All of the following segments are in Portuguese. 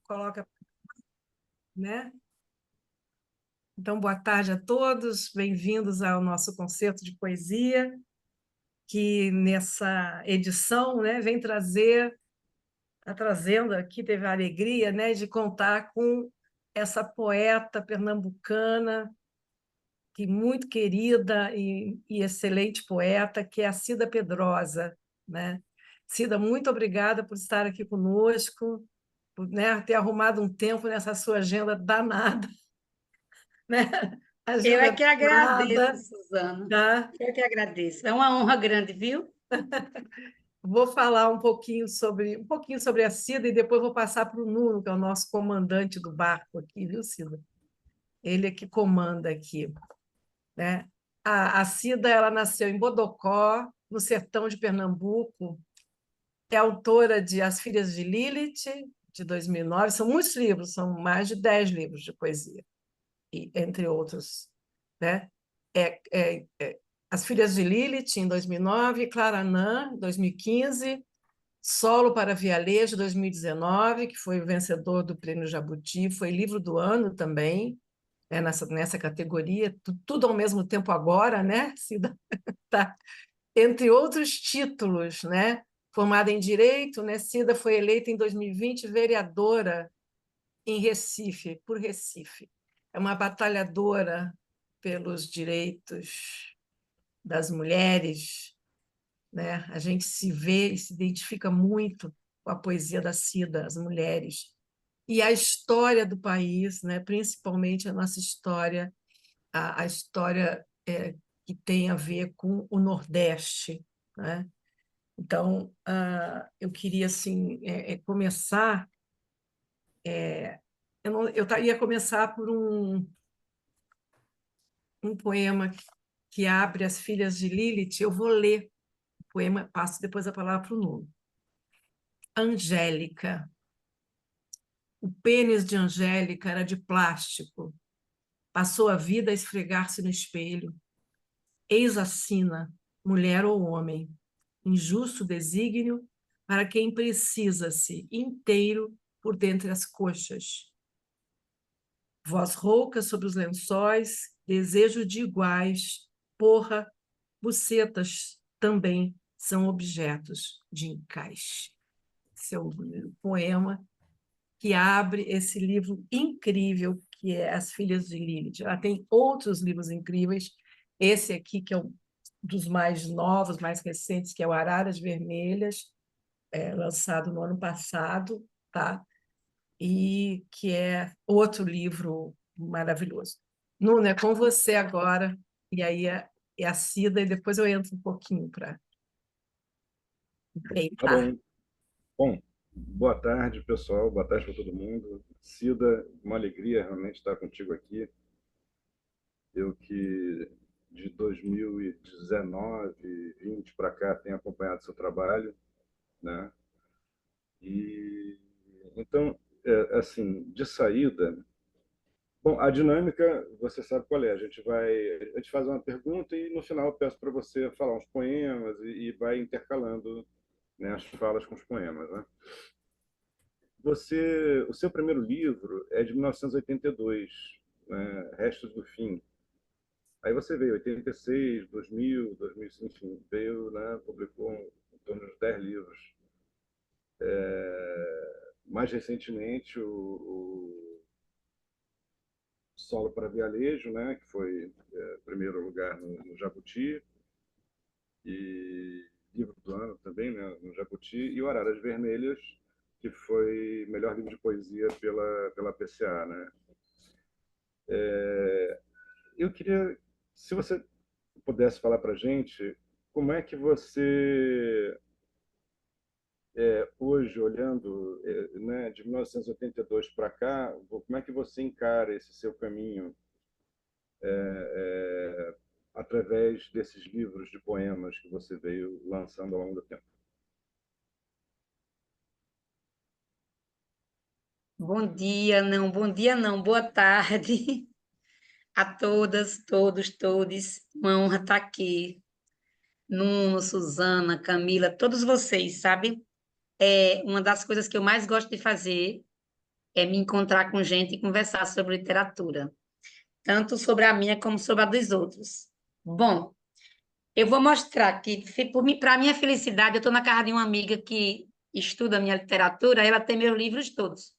coloca, né? Então, boa tarde a todos, bem-vindos ao nosso concerto de poesia, que nessa edição, né, vem trazendo aqui, teve a alegria, né, de contar com essa poeta pernambucana, que muito querida e excelente poeta, que é a Cida Pedrosa, né? Cida, muito obrigada por estar aqui conosco, por, né, ter arrumado um tempo nessa sua agenda danada, né? Eu é Agenda que agradeço, danada, Suzana. tá? Eu que agradeço. É uma honra grande, viu? Vou falar um pouquinho sobre a Cida e depois vou passar para o Nuno, que é o nosso comandante do barco aqui, viu, Cida? Ele é que comanda aqui, né? A Cida, ela nasceu em Bodocó, no sertão de Pernambuco. É autora de As Filhas de Lilith, de 2009. São muitos livros, são mais de 10 livros de poesia, e, entre outros, né? As Filhas de Lilith, em 2009, Claranã, em 2015, Solo para Vialejo, 2019, que foi o vencedor do Prêmio Jabuti, foi livro do ano também, né, nessa categoria, tudo ao mesmo tempo agora, né, Cida? Tá. Entre outros títulos, né? Formada em Direito, né, Cida foi eleita em 2020 vereadora em Recife, por Recife. É uma batalhadora pelos direitos das mulheres, né? A gente se vê e se identifica muito com a poesia da Cida, as mulheres, e a história do país, né? Principalmente a nossa história, a história que tem a ver com o Nordeste, né? Então, eu queria assim começar. Ia começar por um poema que abre As Filhas de Lilith. Eu vou ler o poema, passo depois a palavra para o Nuno. Angélica. O pênis de Angélica era de plástico. Passou a vida a esfregar-se no espelho. Eis a sina, mulher ou homem. Injusto desígnio para quem precisa-se inteiro por dentre as coxas. Voz rouca sobre os lençóis, desejo de iguais, porra, bucetas também são objetos de encaixe. Esse é o poema que abre esse livro incrível que é As Filhas de Lilith. Ela tem outros livros incríveis, esse aqui que é um dos mais novos, mais recentes, que é o Araras Vermelhas, lançado no ano passado, tá? E que é outro livro maravilhoso. Nuno, é com você agora, e aí é a Cida, e depois eu entro um pouquinho para Tá deitar. bom. Bom, boa tarde, pessoal. Boa tarde para todo mundo. Cida, uma alegria realmente estar contigo aqui. Eu que de 2019, 20 para cá tenho acompanhado seu trabalho, né? E então, assim, de saída, bom, a dinâmica você sabe qual é. A gente faz uma pergunta e no final eu peço para você falar uns poemas e vai intercalando, né, as falas com os poemas, né? O seu primeiro livro é de 1982, né? Restos do Fim. Aí você veio 86, 2000, 2005, enfim, veio, né, publicou em torno de 10 livros. Mais recentemente, o Solo para Vialejo, né, que foi primeiro lugar no Jabuti, e livro do ano também, né, no Jabuti, e o Araras Vermelhas, que foi melhor livro de poesia pela PCA, né? Eu queria, se você pudesse falar para a gente, como é que você, hoje, olhando, né, de 1982 para cá, como é que você encara esse seu caminho através desses livros de poemas que você veio lançando ao longo do tempo? Bom dia não, boa tarde a todas, todos, todes. Uma honra estar aqui. Nuno, Suzana, Camila, todos vocês, sabe? Uma das coisas que eu mais gosto de fazer é me encontrar com gente e conversar sobre literatura, tanto sobre a minha como sobre a dos outros. Bom, eu vou mostrar que, para minha felicidade, eu estou na casa de uma amiga que estuda a minha literatura, ela tem meus livros todos.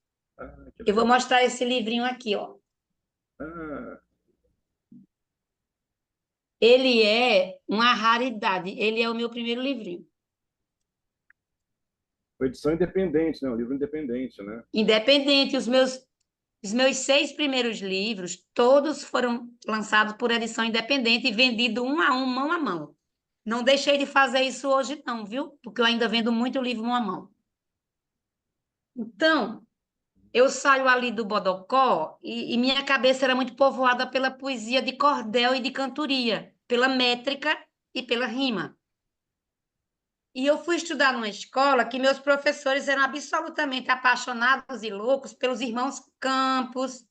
Que Eu vou legal. mostrar esse livrinho aqui, ó. Ah, Ele é uma raridade, ele é o meu primeiro livrinho. foi edição independente, né? Um livro independente, né? Independente, os meus 6 primeiros livros, todos foram lançados por edição independente e vendidos um a um, mão a mão. Não deixei de fazer isso hoje, não, viu? Porque eu ainda vendo muito livro mão a mão. Então, eu saio ali do Bodocó e minha cabeça era muito povoada pela poesia de cordel e de cantoria, pela métrica e pela rima. E eu fui estudar numa escola que meus professores eram absolutamente apaixonados e loucos pelos irmãos Campos,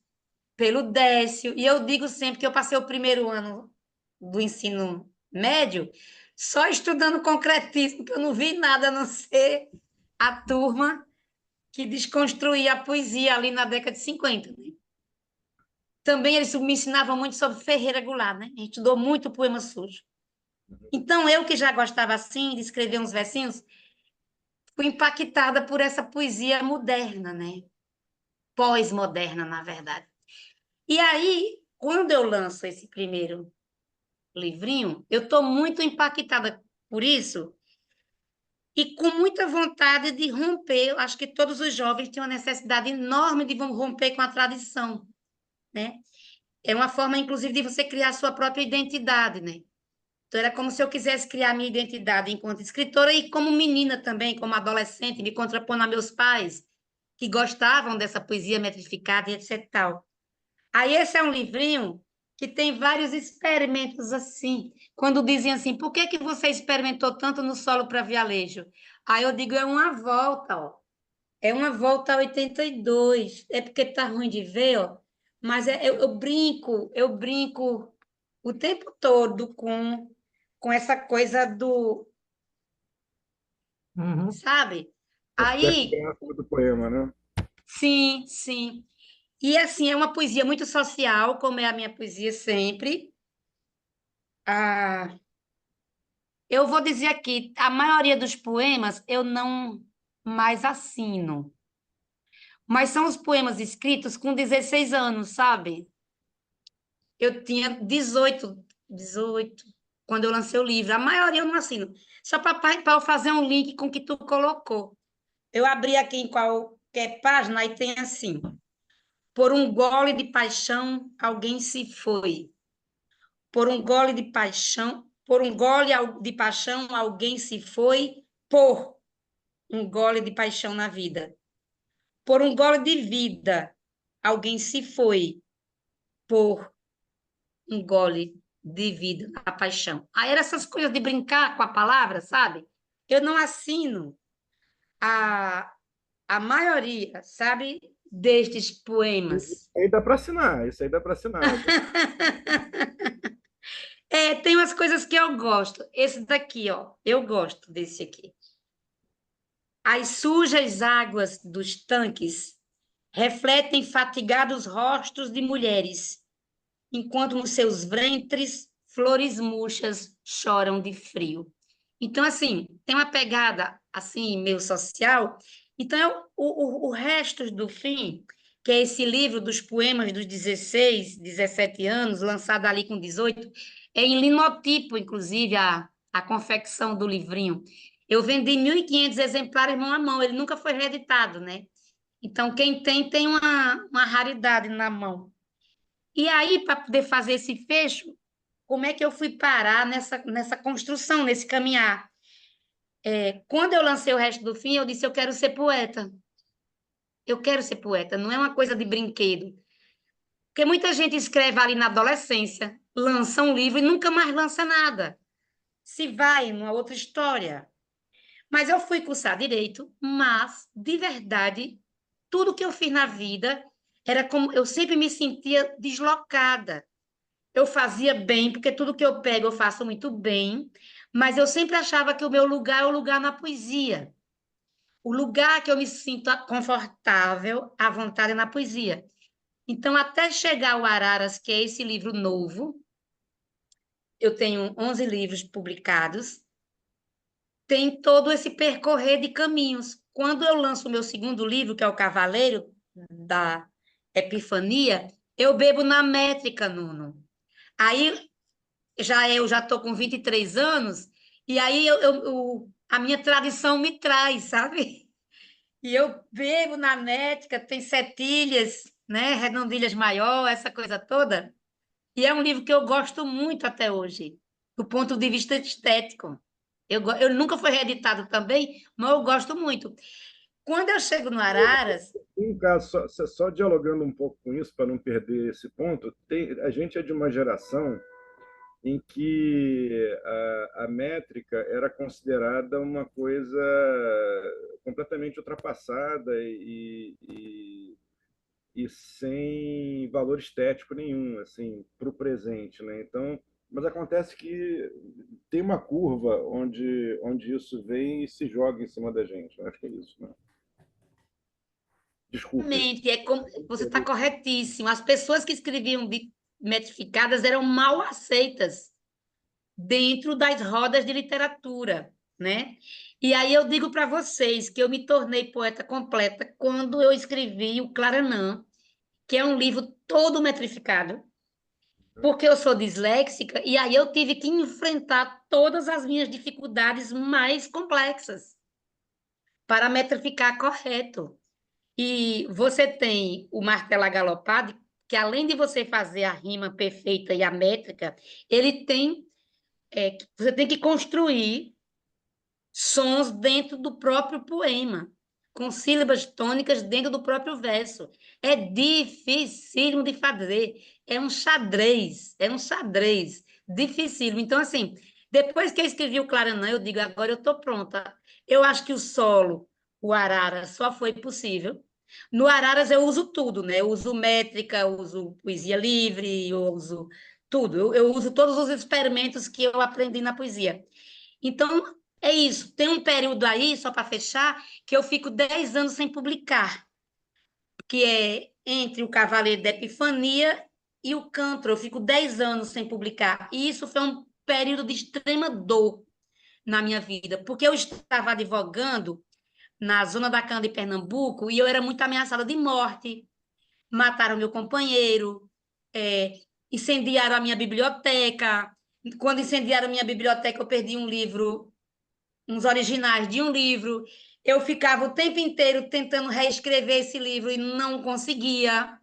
pelo Décio. E eu digo sempre que eu passei o primeiro ano do ensino médio só estudando concretismo, que eu não vi nada a não ser a turma que desconstruía a poesia ali na década de 50, né? Também eles me ensinavam muito sobre Ferreira Goulart, né? A gente estudou muito poema sujo. Então, eu que já gostava assim de escrever uns versinhos, fui impactada por essa poesia moderna, né? Pós-moderna, na verdade. E aí, quando eu lanço esse primeiro livrinho, eu estou muito impactada por isso e com muita vontade de romper. Eu acho que todos os jovens têm uma necessidade enorme de romper com a tradição, né? É uma forma, inclusive, de você criar a sua própria identidade, né? Então, era como se eu quisesse criar minha identidade enquanto escritora e como menina também, como adolescente, me contrapondo a meus pais, que gostavam dessa poesia metrificada e etc. Tal. Aí esse é um livrinho que tem vários experimentos assim. Quando dizem assim, por que que você experimentou tanto no solo para vialejo? Aí eu digo, é uma volta, ó. É uma volta a 82. É porque tá ruim de ver, ó. Mas eu brinco o tempo todo com essa coisa do, Uhum. sabe? o aspecto Aí, gráfico do poema, né? sim, sim. E assim, é uma poesia muito social, como é a minha poesia sempre. Ah, eu vou dizer aqui, a maioria dos poemas eu não mais assino, mas são os poemas escritos com 16 anos, sabe? Eu tinha 18 quando eu lancei o livro. A maioria eu não assino. Só para eu fazer um link com o que tu colocou. Eu abri aqui em qualquer página e tem assim: por um gole de paixão, alguém se foi. Por um gole de paixão, por um gole de paixão, alguém se foi. Por um gole de paixão na vida. Por um gole de vida, alguém se foi. Por um gole de vida na paixão. Aí eram essas coisas de brincar com a palavra, sabe? Eu não assino a, a maioria, sabe, destes poemas. Aí dá para assinar, isso aí dá para assinar. Tem umas coisas que eu gosto. Esse daqui, ó, eu gosto desse aqui. As sujas águas dos tanques refletem fatigados rostos de mulheres, enquanto nos seus ventres flores murchas choram de frio. Então, assim, tem uma pegada assim meio social. Então, o resto do fim, que é esse livro dos poemas dos 16, 17 anos, lançado ali com 18, é em linotipo, inclusive, a confecção do livrinho. Eu vendi 1.500 exemplares mão a mão, ele nunca foi reeditado, né? Então, quem tem uma raridade na mão. E aí, para poder fazer esse fecho, como é que eu fui parar nessa construção, nesse caminhar? Quando eu lancei o resto do fim, eu disse: eu quero ser poeta. Eu quero ser poeta, não é uma coisa de brinquedo. Porque muita gente escreve ali na adolescência, lança um livro e nunca mais lança nada. Se vai numa outra história. Mas eu fui cursar direito, mas, de verdade, tudo que eu fiz na vida era como eu sempre me sentia deslocada. Eu fazia bem, porque tudo que eu pego eu faço muito bem, mas eu sempre achava que o meu lugar é o lugar na poesia. o lugar que eu me sinto confortável, à vontade é na poesia. Então, até chegar ao Araras, que é esse livro novo, eu tenho 11 livros publicados, tem todo esse percorrer de caminhos. Quando eu lanço o meu segundo livro, que é o Cavaleiro da Epifania, eu bebo na métrica, Nuno. Aí eu já estou com 23 anos, e aí a minha tradição me traz, sabe? E eu bebo na métrica, tem setilhas, né? Redondilhas maior, essa coisa toda. E é um livro que eu gosto muito até hoje, do ponto de vista estético. Eu nunca foi reeditado também, mas eu gosto muito. Quando eu chego no Araras, Tem um caso, só dialogando um pouco com isso, para não perder esse ponto, a gente é de uma geração em que a métrica era considerada uma coisa completamente ultrapassada e sem valor estético nenhum, assim, para o presente, né? Então, mas acontece que tem uma curva onde isso vem e se joga em cima da gente. Acho que é isso, né? Desculpe. realmente, você está corretíssimo. As pessoas que escreviam de metrificadas eram mal aceitas dentro das rodas de literatura, né? E aí eu digo para vocês que eu me tornei poeta completa quando eu escrevi o Claranã, que é um livro todo metrificado, porque eu sou disléxica e aí eu tive que enfrentar todas as minhas dificuldades mais complexas para metrificar correto. E você tem o martelo agalopado, que além de você fazer a rima perfeita e a métrica, ele tem você tem que construir sons dentro do próprio poema, com sílabas tônicas dentro do próprio verso. É dificílimo de fazer. É um xadrez dificílimo. Então, assim, depois que eu escrevi o Claranã, eu digo, agora eu estou pronta. Eu acho que o solo, o Arara, só foi possível. No Araras eu uso tudo, né? Eu uso métrica, eu uso poesia livre, eu uso tudo. Eu uso todos os experimentos que eu aprendi na poesia. Então, é isso. Tem um período aí, só para fechar, que eu fico 10 anos sem publicar, que é entre o Cavaleiro da Epifania e o Cancro. Eu fico 10 anos sem publicar. E isso foi um período de extrema dor na minha vida, porque eu estava advogando na zona da Cana de Pernambuco e eu era muito ameaçada de morte. Mataram meu companheiro, é, incendiaram a minha biblioteca. Quando incendiaram a minha biblioteca, eu perdi um livro, uns originais de um livro. Eu ficava o tempo inteiro tentando reescrever esse livro e não conseguia.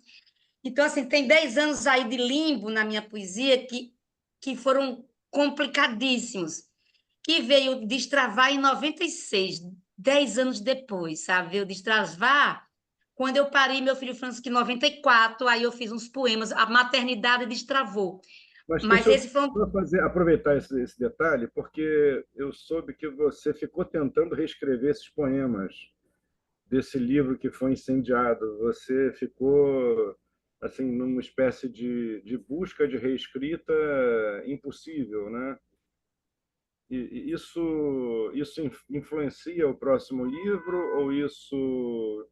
Então, assim, tem 10 anos aí de limbo na minha poesia que foram complicadíssimos, que veio destravar em 96, 10 anos depois, sabe? Veio destravar quando eu parei meu filho Francisco em 94, aí eu fiz uns poemas, a maternidade destravou. Mas Mas deixa eu esse foi um... só aproveitar esse detalhe, porque eu soube que você ficou tentando reescrever esses poemas desse livro que foi incendiado. Você ficou assim numa espécie de busca de reescrita impossível, né? E isso influencia o próximo livro ou isso,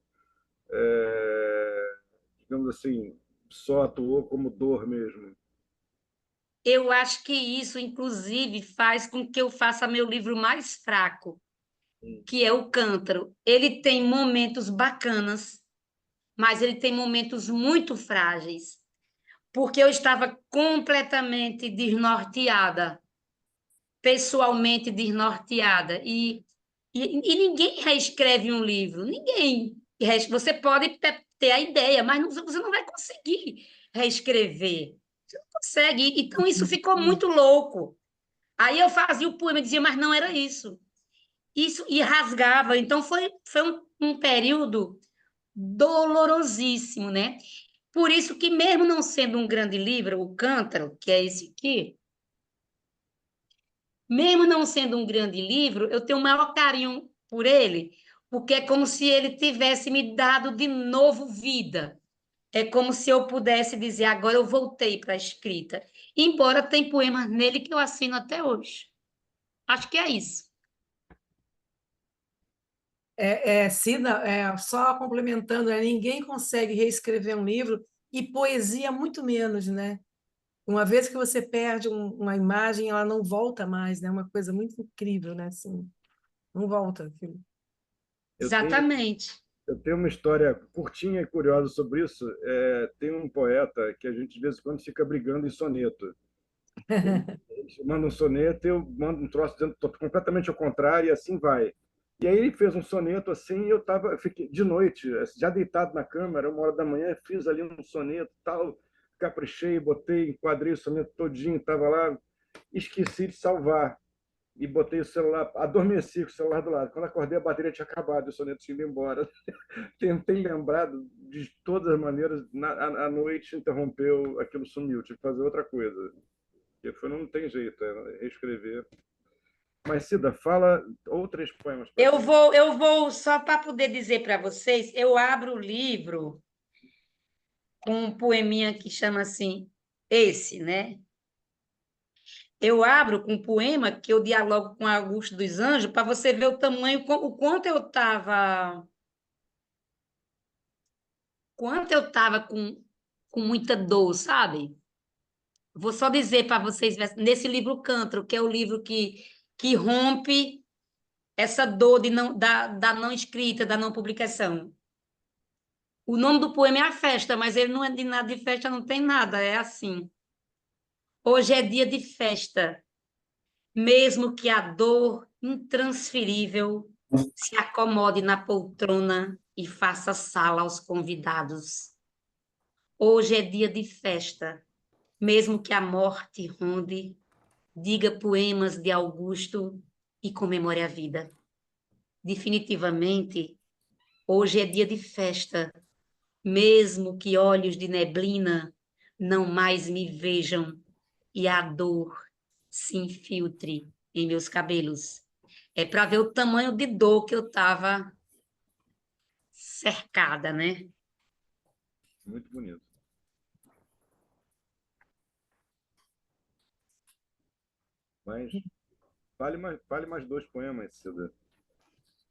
digamos assim, só atuou como dor mesmo? Eu acho que isso, inclusive, faz com que eu faça meu livro mais fraco, que é o Cântaro. Ele tem momentos bacanas, mas ele tem momentos muito frágeis, porque eu estava completamente desnorteada, pessoalmente desnorteada. E ninguém reescreve um livro, ninguém. Você pode ter a ideia, mas você não vai conseguir reescrever. Você não consegue. Então, isso ficou muito louco. Aí eu fazia o poema e dizia, mas não era isso. Isso e rasgava. Então, foi um período dolorosíssimo, né? Por isso que, mesmo não sendo um grande livro, o Cântaro, que é esse aqui, mesmo não sendo um grande livro, eu tenho o maior carinho por ele, porque é como se ele tivesse me dado de novo vida. É como se eu pudesse dizer, agora eu voltei para a escrita. Embora tem poemas nele que eu assino até hoje. Acho que é isso. Cida, só complementando, né? Ninguém consegue reescrever um livro e poesia muito menos, né? Uma vez que você perde uma imagem, ela não volta mais, né? Uma coisa muito incrível, né? Assim, não volta aquilo. Eu tenho, Exatamente. eu tenho uma história curtinha e curiosa sobre isso. Tem um poeta que a gente de vez em quando fica brigando em soneto. Ele manda um soneto, eu mando um troço dizendo completamente ao contrário, e assim vai. E aí ele fez um soneto assim, e fiquei de noite, já deitado na cama, era 1 hora da manhã, fiz ali um soneto, tal, caprichei, botei, enquadrei o soneto todinho, estava lá, esqueci de salvar e botei o celular, adormeci com o celular do lado. Quando acordei, a bateria tinha acabado, o soneto tinha ido embora. Tentei lembrar de todas as maneiras, à noite interrompeu, aquilo sumiu, tive que fazer outra coisa. Porque não tem jeito, reescrever. Mas, Cida, fala outros poemas para gente. Eu vou só para poder dizer para vocês, eu abro o livro com um poeminha que chama assim, esse, né? Eu abro com um poema que eu dialogo com Augusto dos Anjos para você ver o tamanho, quanto eu estava com muita dor, sabe? Vou só dizer para vocês, nesse livro Cancro, que é o livro que rompe essa dor da não escrita, da não publicação. O nome do poema é A Festa, mas ele não é de nada de festa, não tem nada, é assim. Hoje é dia de festa, mesmo que a dor intransferível se acomode na poltrona e faça sala aos convidados. Hoje é dia de festa, mesmo que a morte ronde, diga poemas de Augusto e comemore a vida. Definitivamente, hoje é dia de festa, mesmo que olhos de neblina não mais me vejam e a dor se infiltre em meus cabelos. É para ver o tamanho de dor que eu estava cercada, né? Muito bonito. Mas fale mais 2 poemas, Cida.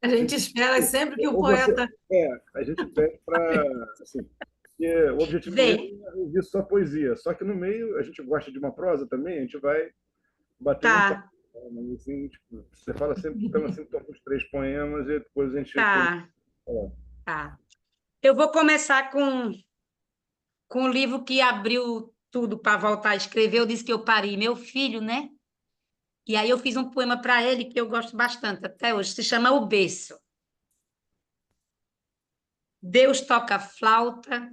A gente espera sempre que o Ou você, poeta. a gente pede para. Assim, porque o objetivo mesmo Vê, é ouvir só poesia. Só que no meio a gente gosta de uma prosa também, a gente vai batendo um papo. tá, Mas, assim, tipo, você fala sempre, então, assim, toca os 3 poemas e depois a gente termina. tá, tá. Eu vou começar com o livro que abriu tudo para voltar a escrever. Eu disse que eu parei meu filho, né? E aí eu fiz um poema para ele que eu gosto bastante até hoje, se chama O Berço. Deus toca flauta,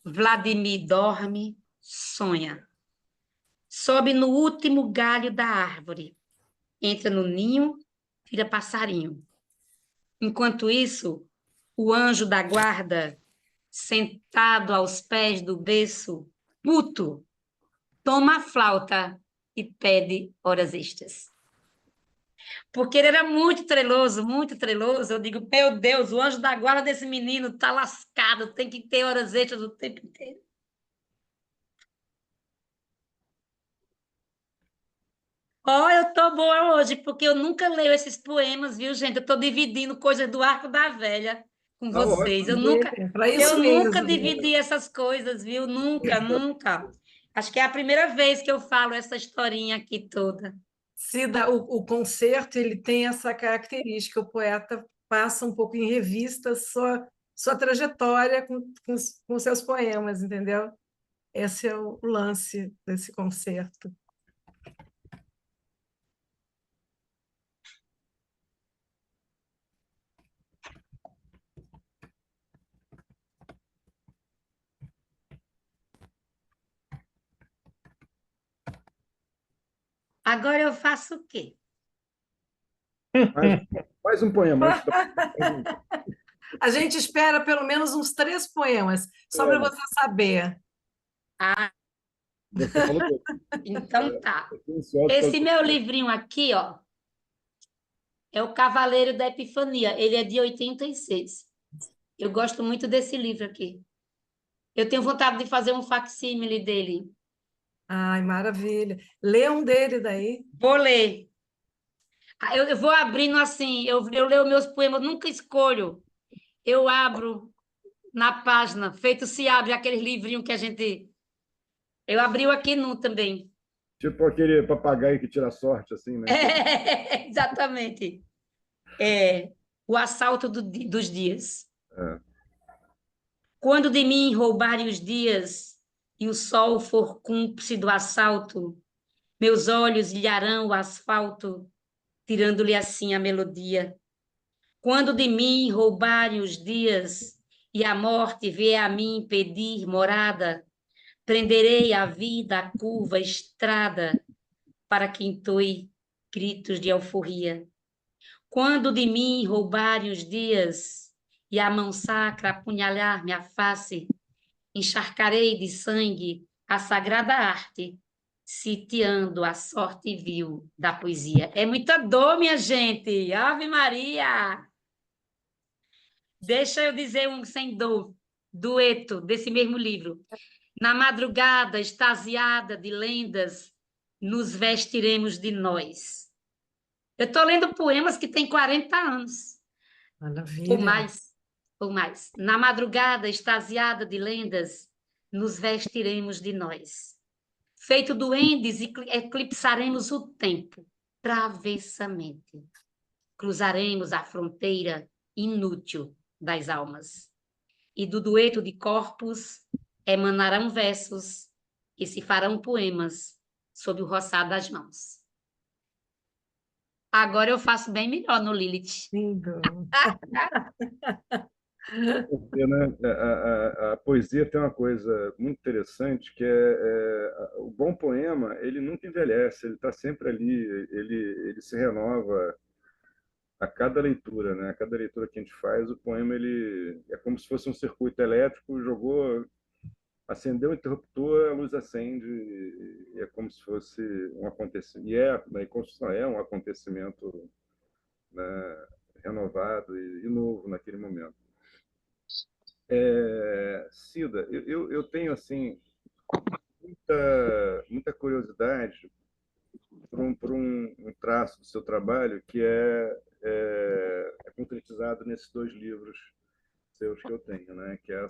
Vladimir dorme, sonha. Sobe no último galho da árvore, entra no ninho, vira passarinho. Enquanto isso, o anjo da guarda, sentado aos pés do berço, puto, toma a flauta e pede horas extras. Porque ele era muito treloso, muito treloso. Eu digo, meu Deus, o anjo da guarda desse menino tá lascado, tem que ter horas extras o tempo inteiro. Ó, eu tô boa hoje, porque eu nunca leio esses poemas, viu, gente? Eu tô dividindo coisas do Arco da Velha com Ah, vocês. ótimo. Para Eu isso nunca mesmo. dividi essas coisas, viu? Nunca, nunca. Acho que é a primeira vez que eu falo essa historinha aqui toda. Cida, o concerto ele tem essa característica, o poeta passa um pouco em revista sua trajetória com seus poemas, entendeu? Esse é o lance desse concerto. Agora eu faço o quê? Mais, mais um poema antes da. A gente espera pelo menos uns 3 poemas, só para você saber. Ah, Você falou que então tá. eu tô ansioso Esse pelo. meu livrinho aqui, ó, é o Cavaleiro da Epifania. Ele é de 86. Eu gosto muito desse livro aqui. Eu tenho vontade de fazer um facsímile dele. Ai, maravilha. Lê um dele daí. Vou ler. Eu vou abrindo assim, eu leio meus poemas, eu nunca escolho. Eu abro na página, feito se abre aquele livrinho que a gente. Eu abri o aqui no também. Tipo aquele papagaio que tira sorte, assim, né? Exatamente. É, o assalto dos dias. É. Quando de mim roubarem os dias e o sol for cúmplice do assalto, meus olhos ilharão o asfalto, tirando-lhe assim a melodia. Quando de mim roubarem os dias e a morte vier a mim pedir morada, prenderei a vida à curva estrada para que entoe gritos de euforia. Quando de mim roubarem os dias e a mão sacra apunhalar minha face, encharcarei de sangue a sagrada arte, sitiando a sorte vil da poesia. É muita dor, minha gente! Ave Maria! Deixa eu dizer um sem dor, dueto desse mesmo livro. Na madrugada extasiada de lendas, nos vestiremos de nós. Eu estou lendo poemas que têm 40 anos, ou Maravilha. mais, ou mais. Na madrugada extasiada de lendas, nos vestiremos de nós. Feito duendes, eclipsaremos o tempo, travessamente. Cruzaremos a fronteira inútil das almas. E do dueto de corpos emanarão versos que se farão poemas sob o roçar das mãos. Agora eu faço bem melhor no Lilith. Lindo. Porque, né, a poesia tem uma coisa muito interessante que o bom poema ele nunca envelhece, ele está sempre ali, ele se renova a cada leitura, né? A cada leitura que a gente faz, o poema ele é como se fosse um circuito elétrico, acendeu o interruptor, a luz acende, e é como se fosse um acontecimento, na Constituição é um acontecimento, né, renovado e novo naquele momento. Cida, eu tenho assim muita curiosidade por um traço do seu trabalho que é concretizado nesses dois livros seus que eu tenho, né? Que é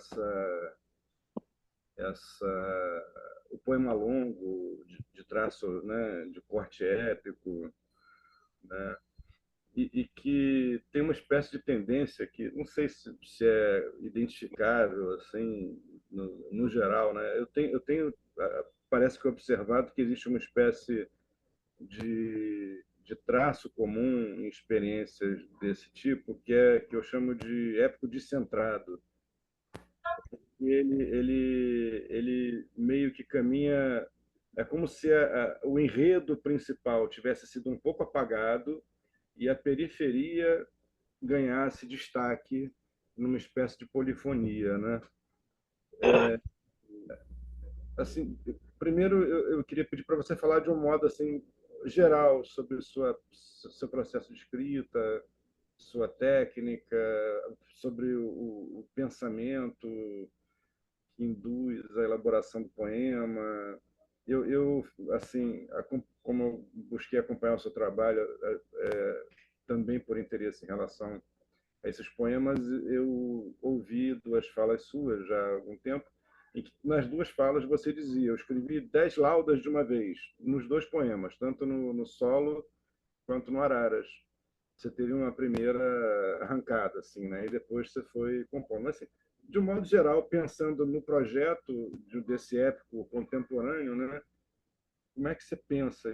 o poema longo de traço, né? De corte épico, né? E que tem uma espécie de tendência que não sei se é identificável assim no geral, né? Eu tenho parece que observado que existe uma espécie de traço comum em experiências desse tipo que eu chamo de épico descentrado. Ele meio que caminha, é como se o enredo principal tivesse sido um pouco apagado e a periferia ganhasse destaque numa espécie de polifonia, né? Assim, primeiro eu queria pedir para você falar de um modo assim geral sobre seu processo de escrita, sua técnica, sobre o pensamento que induz a elaboração do poema. Assim, como eu busquei acompanhar o seu trabalho, também por interesse em relação a esses poemas, eu ouvi duas falas suas já há algum tempo, em que nas duas falas você dizia: eu escrevi 10 laudas de uma vez, nos dois poemas, tanto no solo quanto no Araras. Você teve uma primeira arrancada, assim, né? E depois você foi compondo. Mas, assim, de um modo geral, pensando no projeto desse épico contemporâneo, né? Como é que você pensa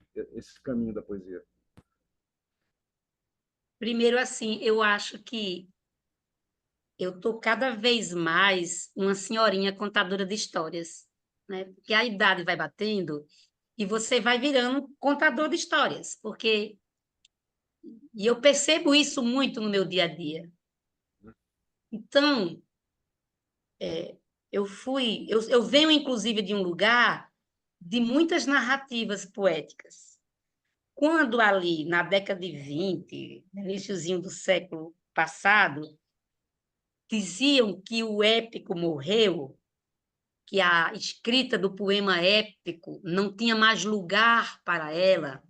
esse caminho da poesia? Primeiro, assim, eu acho que eu estou cada vez mais uma senhorinha contadora de histórias, né? Porque a idade vai batendo e você vai virando contador de histórias, porque e eu percebo isso muito no meu dia a dia. Então, eu venho inclusive de um lugar de muitas narrativas poéticas. Quando ali, na década de 20, no iníciozinho do século passado, diziam que o épico morreu, que a escrita do poema épico não tinha mais lugar para ela.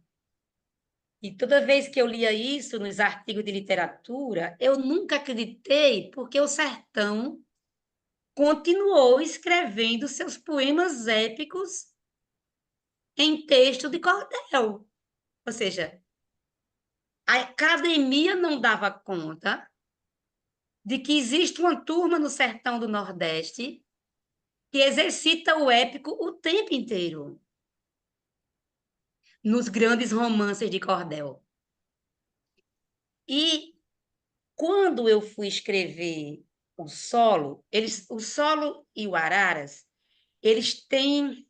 E toda vez que eu lia isso nos artigos de literatura, eu nunca acreditei, porque o sertão continuou escrevendo seus poemas épicos em texto de cordel. Ou seja, a academia não dava conta de que existe uma turma no sertão do Nordeste que exercita o épico o tempo inteiro, nos grandes romances de cordel. E quando eu fui escrever o solo e o Araras, eles têm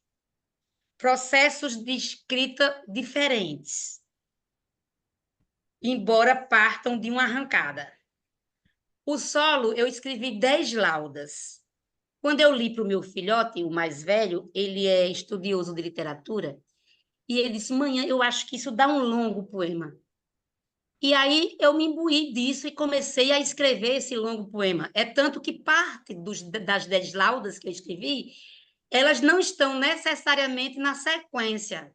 processos de escrita diferentes, embora partam de uma arrancada. O solo, eu escrevi 10 laudas. Quando eu li para o meu filhote, o mais velho, ele é estudioso de literatura, e ele disse, mãe, eu acho que isso dá um longo poema. E aí eu me imbuí disso e comecei a escrever esse longo poema. É tanto que parte das 10 laudas que eu escrevi, elas não estão necessariamente na sequência.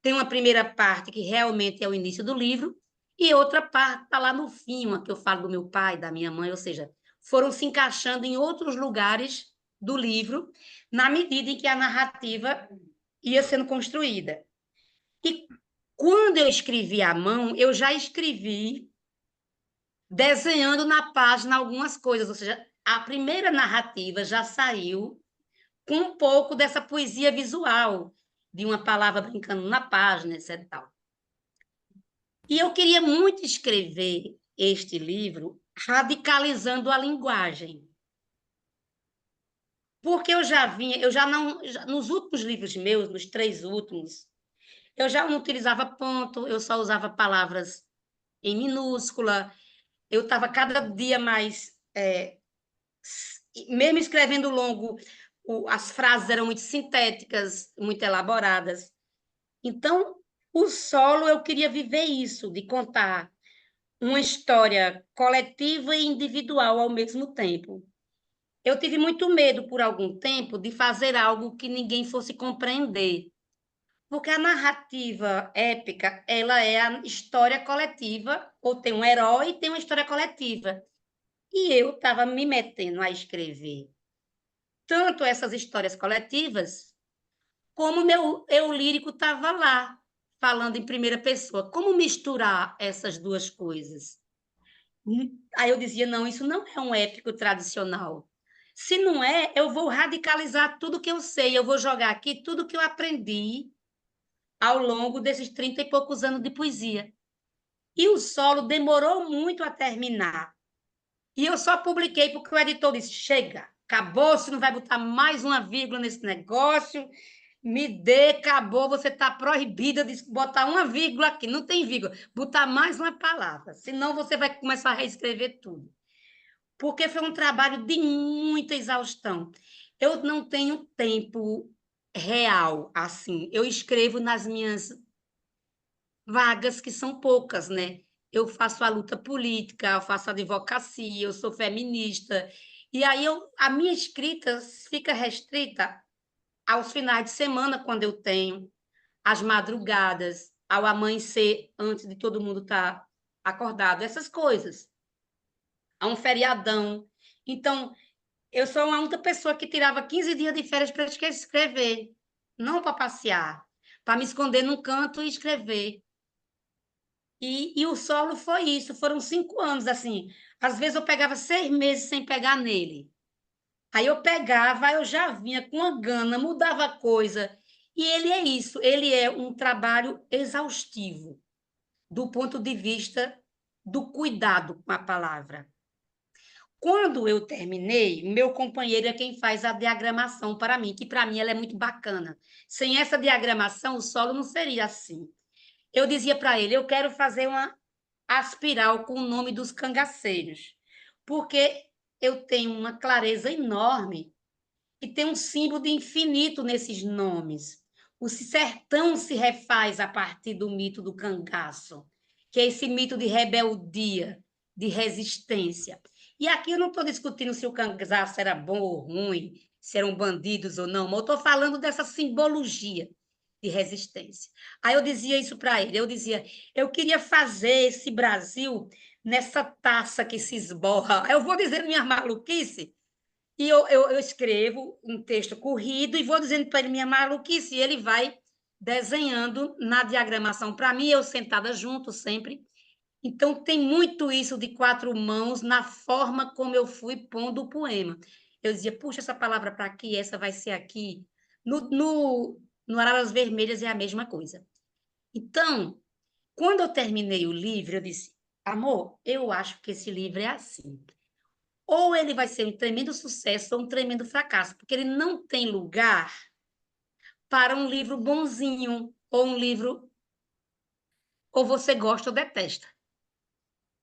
Tem uma primeira parte que realmente é o início do livro, e outra parte está lá no fim, uma que eu falo do meu pai, da minha mãe, ou seja, foram se encaixando em outros lugares do livro, na medida em que a narrativa ia sendo construída. E quando eu escrevi à mão, eu já escrevi desenhando na página algumas coisas, ou seja, a primeira narrativa já saiu com um pouco dessa poesia visual, de uma palavra brincando na página, etc. Tal. E eu queria muito escrever este livro radicalizando a linguagem. Porque eu já não, nos últimos livros meus, nos 3 últimos, eu já não utilizava ponto, eu só usava palavras em minúscula, eu estava cada dia mais, mesmo escrevendo longo, as frases eram muito sintéticas, muito elaboradas. Então, o solo, eu queria viver isso, de contar uma história coletiva e individual ao mesmo tempo. Eu tive muito medo, por algum tempo, de fazer algo que ninguém fosse compreender. Porque a narrativa épica, ela é a história coletiva, ou tem um herói e tem uma história coletiva. E eu estava me metendo a escrever tanto essas histórias coletivas, como meu eu lírico estava lá, falando em primeira pessoa. Como misturar essas duas coisas? Aí eu dizia, não, isso não é um épico tradicional. Se não é, eu vou radicalizar tudo que eu sei, eu vou jogar aqui tudo que eu aprendi ao longo desses 30 e poucos anos de poesia. E o solo demorou muito a terminar. E eu só publiquei porque o editor disse, chega, acabou, você não vai botar mais uma vírgula nesse negócio, me dê, acabou, você está proibida de botar uma vírgula aqui, não tem vírgula, botar mais uma palavra, senão você vai começar a reescrever tudo. Porque foi um trabalho de muita exaustão. Eu não tenho tempo real, assim, eu escrevo nas minhas vagas, que são poucas, né? Eu faço a luta política, eu faço advocacia, eu sou feminista, e aí a minha escrita fica restrita aos finais de semana, quando eu tenho, às madrugadas, ao amanhecer, antes de todo mundo estar acordado, essas coisas, a um feriadão. Então, eu sou uma única pessoa que tirava 15 dias de férias para escrever, não para passear, para me esconder num canto e escrever. E o solo foi isso, foram 5 anos, assim. Às vezes eu pegava 6 meses sem pegar nele. Aí eu pegava, eu já vinha com a gana, mudava a coisa. E ele é isso, ele é um trabalho exaustivo, do ponto de vista do cuidado com a palavra. Quando eu terminei, meu companheiro é quem faz a diagramação para mim, que para mim ela é muito bacana. Sem essa diagramação, o solo não seria assim. Eu dizia para ele, eu quero fazer uma aspiral com o nome dos cangaceiros, porque eu tenho uma clareza enorme e tem um símbolo de infinito nesses nomes. O sertão se refaz a partir do mito do cangaço, que é esse mito de rebeldia, de resistência. E aqui eu não estou discutindo se o cangaço era bom ou ruim, se eram bandidos ou não, mas eu estou falando dessa simbologia de resistência. Aí eu dizia isso para ele, eu dizia, eu queria fazer esse Brasil nessa taça que se esborra. Eu vou dizendo minha maluquice, e eu escrevo um texto corrido e vou dizendo para ele minha maluquice, e ele vai desenhando na diagramação para mim, eu sentada junto sempre. Então, tem muito isso de quatro mãos na forma como eu fui pondo o poema. Eu dizia, puxa essa palavra para aqui, essa vai ser aqui. No Araras Vermelhas é a mesma coisa. Então, quando eu terminei o livro, eu disse, amor, eu acho que esse livro é assim. Ou ele vai ser um tremendo sucesso ou um tremendo fracasso, porque ele não tem lugar para um livro bonzinho, ou um livro ou você gosta ou detesta.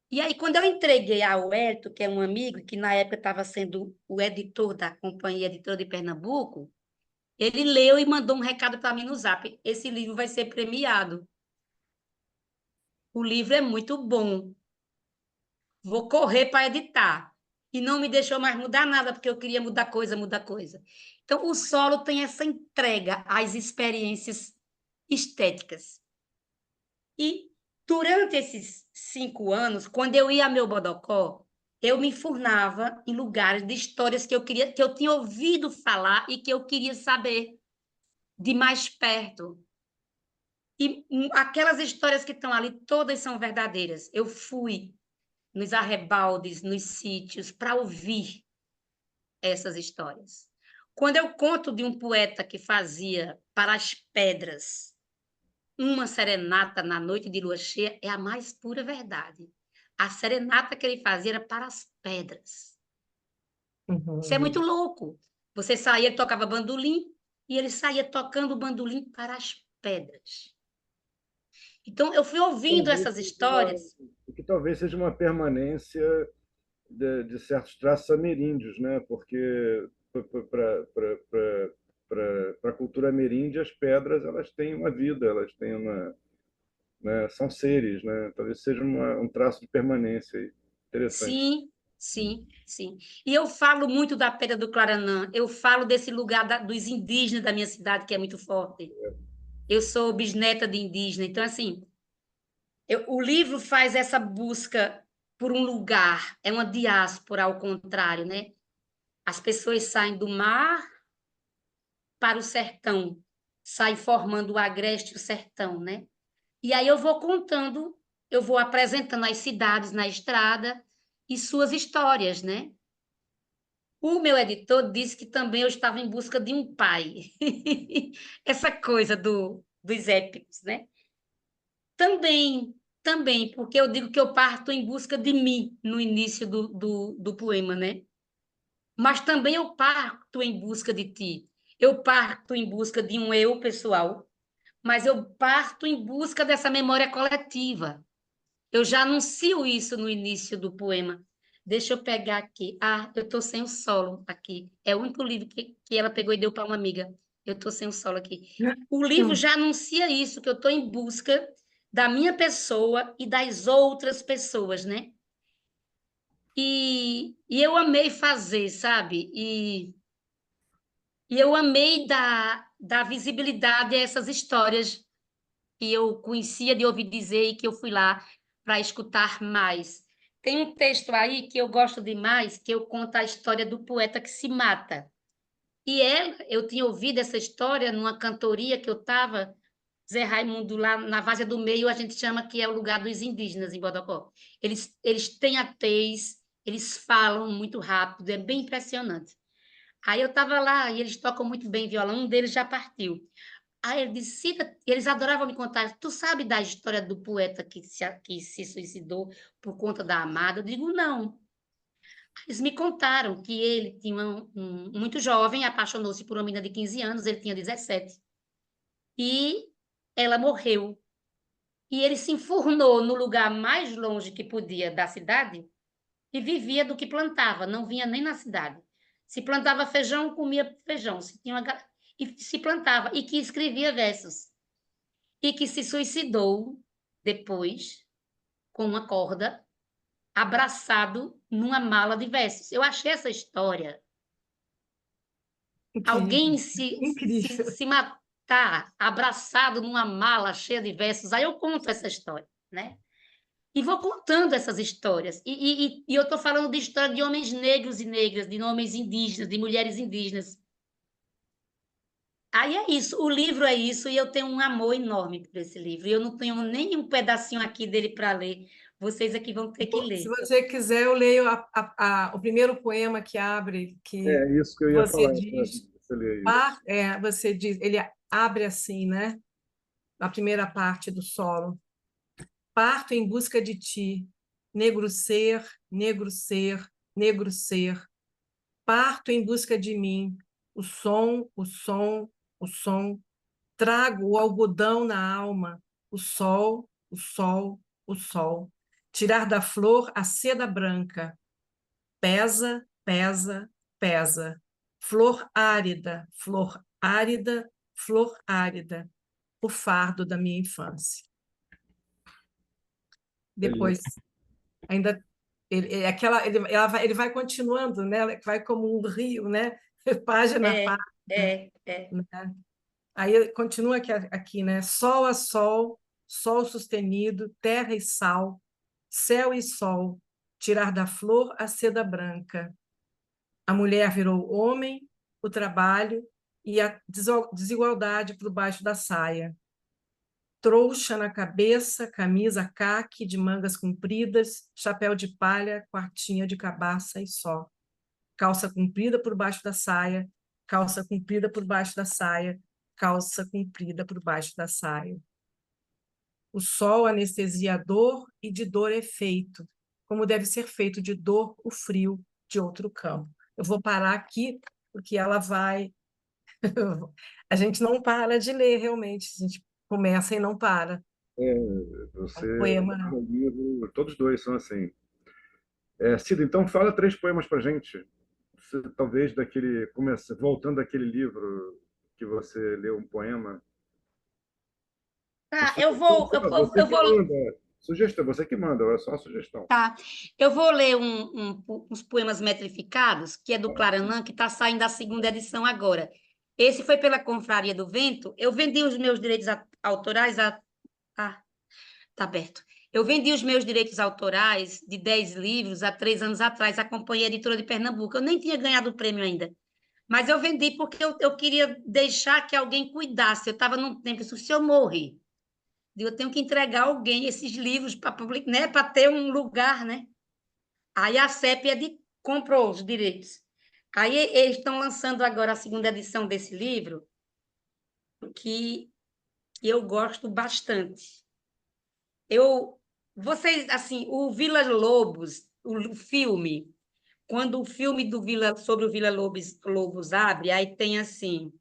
E aí, quando eu entreguei ao Hélito, que é um amigo, que na época estava sendo o editor da Companhia Editora de Pernambuco, ele leu e mandou um recado para mim no Zap. Esse livro vai ser premiado. O livro é muito bom. Vou correr para editar. E não me deixou mais mudar nada, porque eu queria mudar coisa, mudar coisa. Então, o solo tem essa entrega às experiências estéticas. E durante esses 5 anos, quando eu ia a meu Bodocó, eu me enfurnava em lugares de histórias que eu tinha ouvido falar e que eu queria saber de mais perto. E aquelas histórias que estão ali, todas são verdadeiras. Eu fui nos arrebaldes, nos sítios, para ouvir essas histórias. Quando eu conto de um poeta que fazia para as pedras uma serenata na noite de lua cheia, é a mais pura verdade. A serenata que ele fazia era para as pedras. Isso é muito louco. Você saía, ele tocava bandolim, e ele saía tocando bandolim para as pedras. Então, eu fui ouvindo Talvez essas seja uma, histórias. que talvez seja uma permanência de certos traços ameríndios, né? Porque para a cultura ameríndia, as pedras elas têm uma vida, elas têm uma, né? São seres, né? Talvez seja um traço de permanência aí. Interessante. Sim, sim, sim. E eu falo muito da Pedra do Claranã, eu falo desse lugar dos indígenas da minha cidade, que é muito forte. Eu sou bisneta de indígena, então, assim, o livro faz essa busca por um lugar, é uma diáspora ao contrário, né? As pessoas saem do mar para o sertão, saem formando o agreste e o sertão, né? E aí eu vou contando, eu vou apresentando as cidades na estrada e suas histórias, né? O meu editor disse que também eu estava em busca de um pai. Essa coisa dos épicos, né? Também, também, porque eu digo que eu parto em busca de mim no início do poema, né? Mas também eu parto em busca de ti. Eu parto em busca de um eu pessoal, mas eu parto em busca dessa memória coletiva. Eu já anuncio isso no início do poema. Deixa eu pegar aqui. Ah, eu estou sem o solo aqui. É o único livro que ela pegou e deu para uma amiga. Eu estou sem o solo aqui. O livro já anuncia isso, que eu estou em busca da minha pessoa e das outras pessoas, né? E eu amei fazer, sabe? E eu amei dar visibilidade a essas histórias que eu conhecia de ouvir dizer e que eu fui lá para escutar mais. Tem um texto aí que eu gosto demais, que eu conto a história do poeta que se mata. E eu tinha ouvido essa história numa cantoria que eu estava, Zé Raimundo, lá na Várzea do Meio, a gente chama que é o lugar dos indígenas em Bodocó. Eles têm atez, eles falam muito rápido, é bem impressionante. Aí eu estava lá e eles tocam muito bem violão, um deles já partiu. Aí ele disse, Cida, eles adoravam me contar, tu sabe da história do poeta que se suicidou por conta da amada? Eu digo, não. Eles me contaram que ele tinha muito jovem, apaixonou-se por uma menina de 15 anos, ele tinha 17. E ela morreu. E ele se enfurnou no lugar mais longe que podia da cidade e vivia do que plantava, não vinha nem na cidade. Se plantava feijão, comia feijão. E se plantava, e que escrevia versos. E que se suicidou depois com uma corda, abraçado numa mala de versos. Eu achei essa história Alguém Incrível. se matar abraçado numa mala cheia de versos, aí eu conto essa história, né? E vou contando essas histórias. E eu estou falando de história de homens negros e negras, de homens indígenas, de mulheres indígenas. Aí é isso, o livro é isso, e eu tenho um amor enorme por esse livro. E eu não tenho nem um pedacinho aqui dele para ler. Vocês aqui vão ter que Se ler. você quiser, eu leio o primeiro poema que abre, que É isso que eu ia você falar, para diz, você ler isso. você diz, ele abre assim, né? Na primeira parte do solo. Parto em busca de ti, negro ser, negro ser, negro ser. Parto em busca de mim, o som, o som, o som. Trago o algodão na alma, o sol, o sol, o sol. Tirar da flor a seda branca. Pesa, pesa, pesa. Flor árida, flor árida, flor árida. O fardo da minha infância. Ele, Depois, ainda ele vai continuando, né? Vai como um rio, né? Página a É, página, é. né? Aí continua aqui, né? Sol a sol, sol sustenido, terra e sal, céu e sol, tirar da flor a seda branca. A mulher virou homem, o trabalho e a desigualdade por baixo da saia. Trouxa na cabeça, camisa caque de mangas compridas, chapéu de palha, quartinha de cabaça e só. Calça comprida por baixo da saia, calça comprida por baixo da saia, calça comprida por baixo da saia. O sol anestesia a dor e de dor é feito, como deve ser feito de dor o frio de outro campo. Eu vou parar aqui, porque ela vai. A gente não para de ler, realmente. A gente começa e não para. é, O você poema. no livro, todos dois são assim. Cida, então fala 3 poemas para gente. Talvez voltando daquele livro que você leu um poema. Tá, Você eu que vou, manda. Sugestão, você que manda, é só uma sugestão. tá. Eu vou ler uns poemas metrificados, que é do Claranã, que está saindo a segunda edição agora. Esse foi pela Confraria do Vento. Eu vendi os meus direitos autorais ah, tá aberto. Eu vendi os meus direitos autorais de 10 livros há 3 anos atrás, acompanhei a editora de Pernambuco. Eu nem tinha ganhado o prêmio ainda. Mas eu vendi porque eu queria deixar que alguém cuidasse. Eu estava num tempo, se eu morrer, eu tenho que entregar a alguém esses livros para publicar, né? Para ter um lugar, né? Aí a CEP comprou os direitos. Aí eles estão lançando agora a segunda edição desse livro, que eu gosto bastante. Vocês, assim, o Vila Lobos, o filme, quando o filme sobre o Vila Lobos abre, aí tem assim,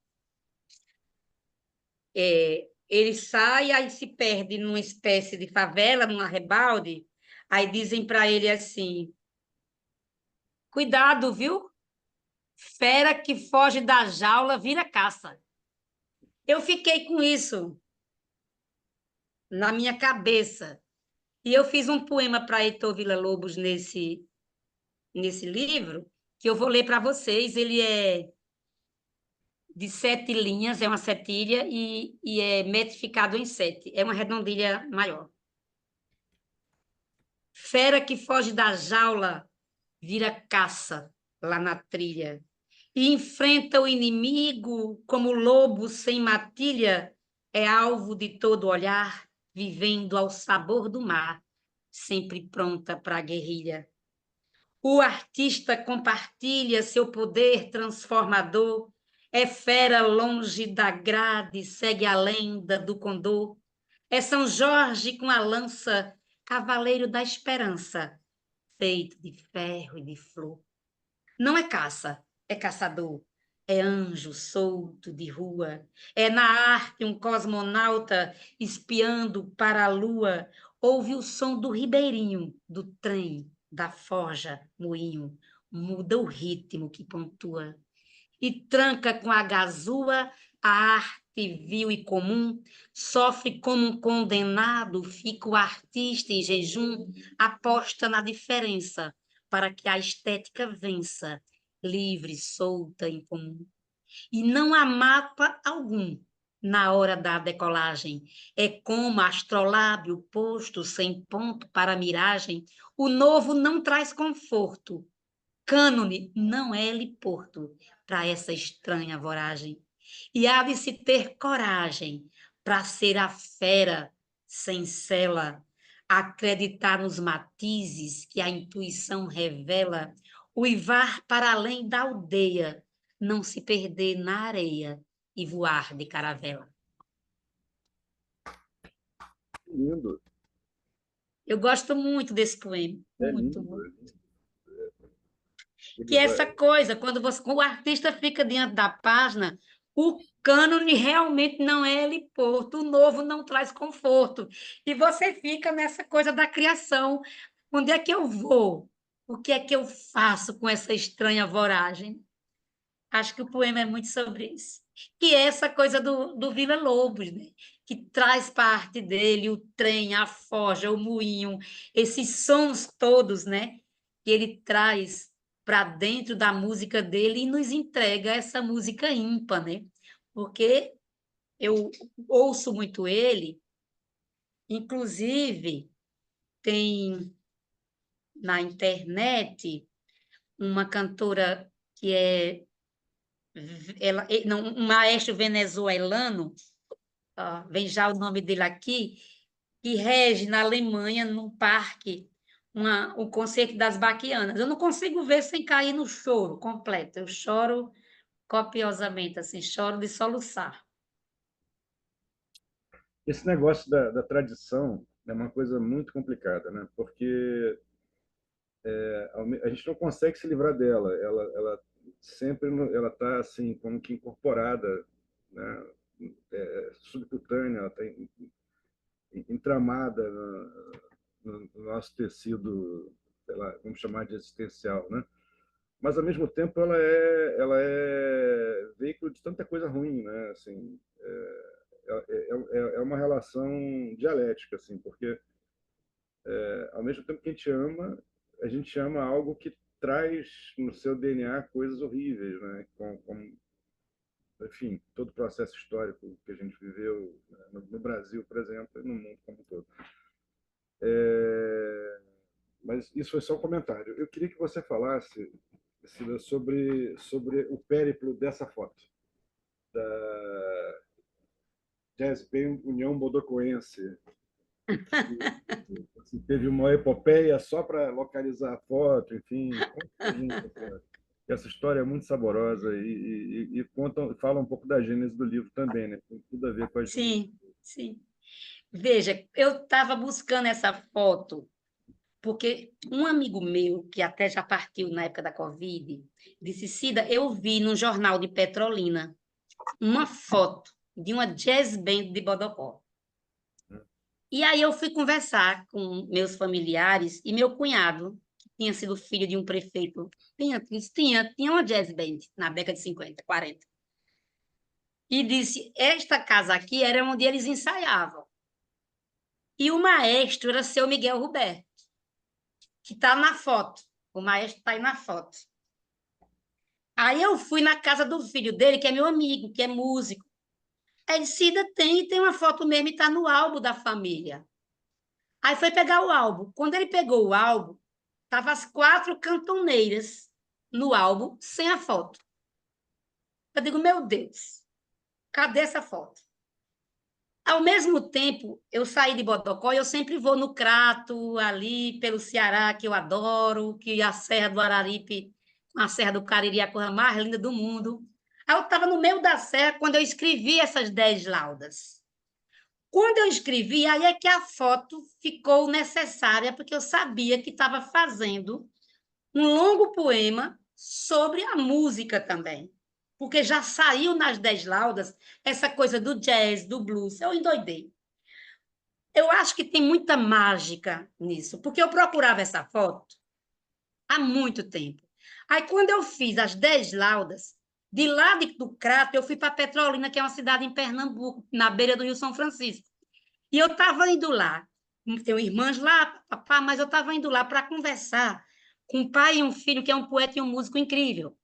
ele sai, aí se perde numa espécie de favela, num arrebalde, aí dizem para ele assim, cuidado, viu? Fera que foge da jaula vira caça. Eu fiquei com isso na minha cabeça. E eu fiz um poema para Heitor Villa-Lobos nesse livro, que eu vou ler para vocês. Ele é de 7 linhas, é uma setilha e é metrificado em 7. É uma redondilha maior. Fera que foge da jaula vira caça lá na trilha e enfrenta o inimigo como lobo sem matilha, é alvo de todo olhar, vivendo ao sabor do mar, sempre pronta para a guerrilha. O artista compartilha seu poder transformador, é fera longe da grade, segue a lenda do condor. É São Jorge com a lança, cavaleiro da esperança, feito de ferro e de flor. Não é caça, é caçador. É anjo solto de rua. É na arte um cosmonauta espiando para a lua. Ouve o som do ribeirinho, do trem, da forja, moinho. Muda o ritmo que pontua. E tranca com a gazua a arte vil e comum. Sofre como um condenado, fica o artista em jejum. Aposta na diferença para que a estética vença livre, solta, incomum. e não há mapa algum na hora da decolagem. É como astrolábio posto sem ponto para a miragem, o novo não traz conforto. Cânone não é heliporto para essa estranha voragem. E há de se ter coragem para ser a fera sem cela, acreditar nos matizes que a intuição revela, uivar para além da aldeia, não se perder na areia e voar de caravela. Lindo, Eu gosto muito desse poema, é muito, lindo. muito. Ele Que é essa coisa, quando o artista fica diante da página, o cânone realmente não é heliporto, o novo não traz conforto. E você fica nessa coisa da criação. Onde é que eu vou? O que é que eu faço com essa estranha voragem? Acho que o poema é muito sobre isso. Que é essa coisa do Villa-Lobos, né? Que traz parte dele o trem, a forja, o moinho, esses sons todos, né? Que ele traz para dentro da música dele e nos entrega essa música ímpar, né? Porque eu ouço muito ele, inclusive tem na internet uma cantora que é não, um maestro venezuelano, vem já o nome dele aqui, que rege na Alemanha, num parque, o concerto das Baquianas. Eu não consigo ver sem cair no choro completo. Eu choro copiosamente, assim, choro de soluçar. Esse negócio da tradição é uma coisa muito complicada, né? Porque a gente não consegue se livrar dela. Ela sempre ela está assim como que incorporada, né? Subcutânea, ela está entramada no nosso tecido, sei lá, vamos chamar de existencial, né? Mas ao mesmo tempo ela é veículo de tanta coisa ruim, né? Assim, é uma relação dialética, assim, porque ao mesmo tempo que a gente ama algo que traz no seu DNA coisas horríveis, né? Enfim, todo o processo histórico que a gente viveu, né, no Brasil, por exemplo, e no mundo como um todo. Mas isso foi só um comentário. Eu queria que você falasse, Cida, sobre o périplo dessa foto, da Jazz Band União Bodocoense. Você teve uma epopeia só para localizar a foto, enfim. Conta pra gente essa história é muito saborosa e fala um pouco da gênese do livro também, né? Tem tudo a ver com a gênese. Sim, sim. Veja, eu estava buscando essa foto porque um amigo meu, que até já partiu na época da Covid, disse: Cida, eu vi no jornal de Petrolina uma foto de uma jazz band de Bodocó. E aí eu fui conversar com meus familiares e meu cunhado, que tinha sido filho de um prefeito, tinha uma jazz band na década de 50, 40. E disse: esta casa aqui era onde eles ensaiavam. E o maestro era seu Miguel Roberto, que está na foto. O maestro está aí na foto. Aí eu fui na casa do filho dele, que é meu amigo, que é músico. Aí ele disse: Cida, tem uma foto mesmo e está no álbum da família. Aí foi pegar o álbum. Quando ele pegou o álbum, estavam as 4 cantoneiras no álbum, sem a foto. Eu digo: meu Deus, cadê essa foto? Ao mesmo tempo, eu saí de Bodocó e eu sempre vou no Crato, ali pelo Ceará, que eu adoro, que a Serra do Araripe, a Serra do Cariri é a coisa mais linda do mundo. Aí eu estava no meio da serra quando eu escrevi essas 10 laudas. Quando eu escrevi, aí é que a foto ficou necessária, porque eu sabia que estava fazendo um longo poema sobre a música também. Porque já saiu nas 10 laudas essa coisa do jazz, do blues. Eu endoidei. Eu acho que tem muita mágica nisso, porque eu procurava essa foto há muito tempo. Aí, quando eu fiz as 10 laudas, de lá do Crato, eu fui para Petrolina, que é uma cidade em Pernambuco, na beira do Rio São Francisco. E eu estava indo lá, tenho irmãs lá, papá, mas eu estava indo lá para conversar com um pai e um filho, que é um poeta e um músico incrível,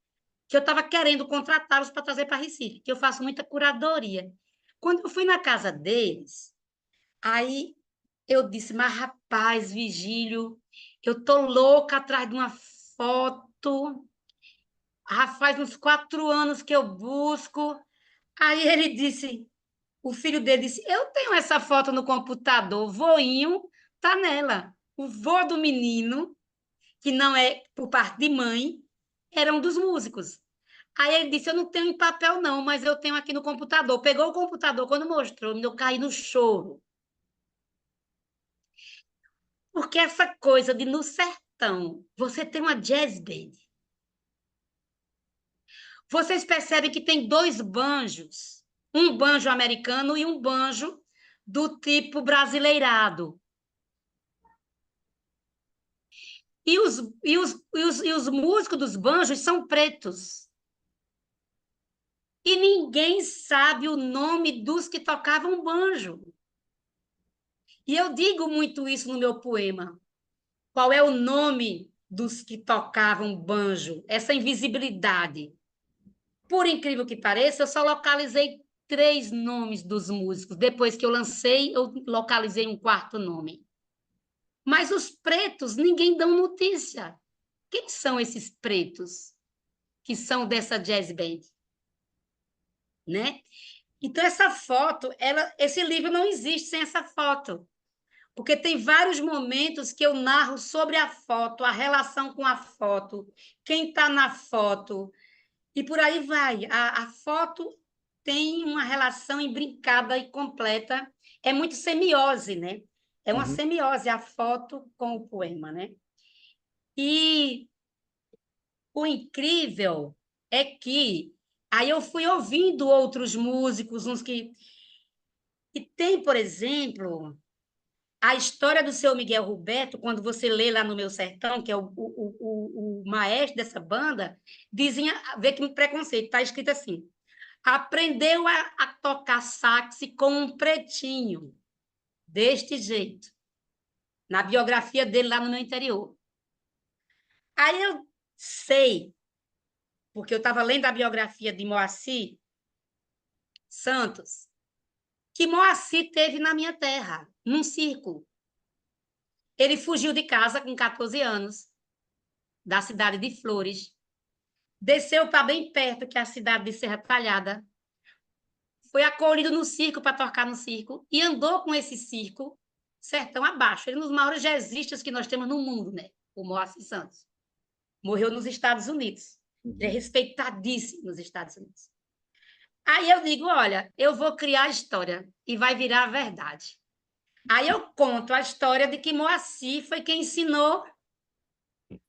que eu estava querendo contratá-los para trazer para Recife, que eu faço muita curadoria. Quando eu fui na casa deles, aí eu disse, mas rapaz, Vigílio, eu tô louca atrás de uma foto, já faz uns 4 anos que eu busco. Aí ele disse, o filho dele disse, eu tenho essa foto no computador, o voinho tá nela. O vô do menino, que não é por parte de mãe, era um dos músicos. Aí ele disse, eu não tenho em papel não, mas eu tenho aqui no computador. Pegou o computador, quando mostrou, eu caí no choro. Porque essa coisa de no sertão, você tem uma jazz band. Vocês percebem que tem dois banjos, um banjo americano e um banjo do tipo brasileirado. E os músicos dos banjos são pretos. E ninguém sabe o nome dos que tocavam banjo. E eu digo muito isso no meu poema. Qual é o nome dos que tocavam banjo? Essa invisibilidade. Por incrível que pareça, eu só localizei 3 nomes dos músicos. Depois que eu lancei, eu localizei um quarto nome. Mas os pretos, ninguém dá notícia. Quem são esses pretos que são dessa jazz band? Né? Então, essa foto, esse livro não existe sem essa foto. Porque tem vários momentos que eu narro sobre a foto, a relação com a foto, quem está na foto, e por aí vai. A foto tem uma relação imbrincada e completa. É muito semiose, né? É uma Uhum. semiose a foto com o poema, né? E o incrível é que aí eu fui ouvindo outros músicos, uns que. E tem, por exemplo, a história do seu Miguel Roberto, quando você lê lá no Meu Sertão, que é o maestro dessa banda, dizem, vê que preconceito, está escrito assim: aprendeu a tocar sax com um pretinho, deste jeito, na biografia dele lá no meu interior. Aí eu sei, porque eu estava lendo a biografia de Moacir Santos, que Moacir teve na minha terra, num circo. Ele fugiu de casa com 14 anos, da cidade de Flores, desceu para bem perto, que é a cidade de Serra Talhada, foi acolhido no circo para tocar no circo e andou com esse circo sertão abaixo. Ele é um dos maiores jazzistas que nós temos no mundo, né? O Moacir Santos. Morreu nos Estados Unidos. Ele é respeitadíssimo nos Estados Unidos. Aí eu digo, olha, eu vou criar a história e vai virar a verdade. Aí eu conto a história de que Moacir foi quem ensinou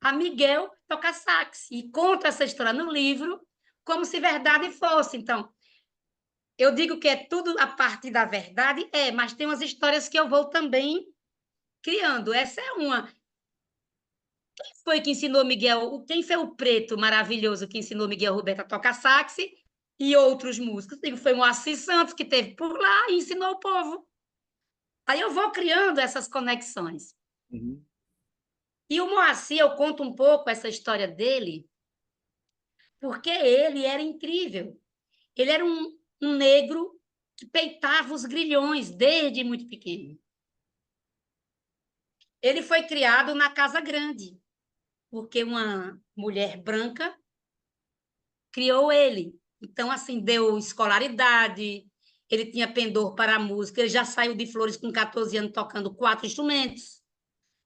a Miguel a tocar sax. E conto essa história no livro como se verdade fosse. Então, eu digo que é tudo a partir da verdade, mas tem umas histórias que eu vou também criando. Essa é uma. Quem foi que ensinou Miguel? Quem foi o preto maravilhoso que ensinou Miguel Roberto a tocar sax e outros músicos? Digo, foi Moacir Santos que teve por lá e ensinou o povo. Aí eu vou criando essas conexões. Uhum. E o Moacir, eu conto um pouco essa história dele, porque ele era incrível. Ele era um negro que peitava os grilhões desde muito pequeno. Ele foi criado na Casa Grande, porque uma mulher branca criou ele. Então, assim, deu escolaridade, ele tinha pendor para a música, ele já saiu de Flores com 14 anos tocando 4 instrumentos.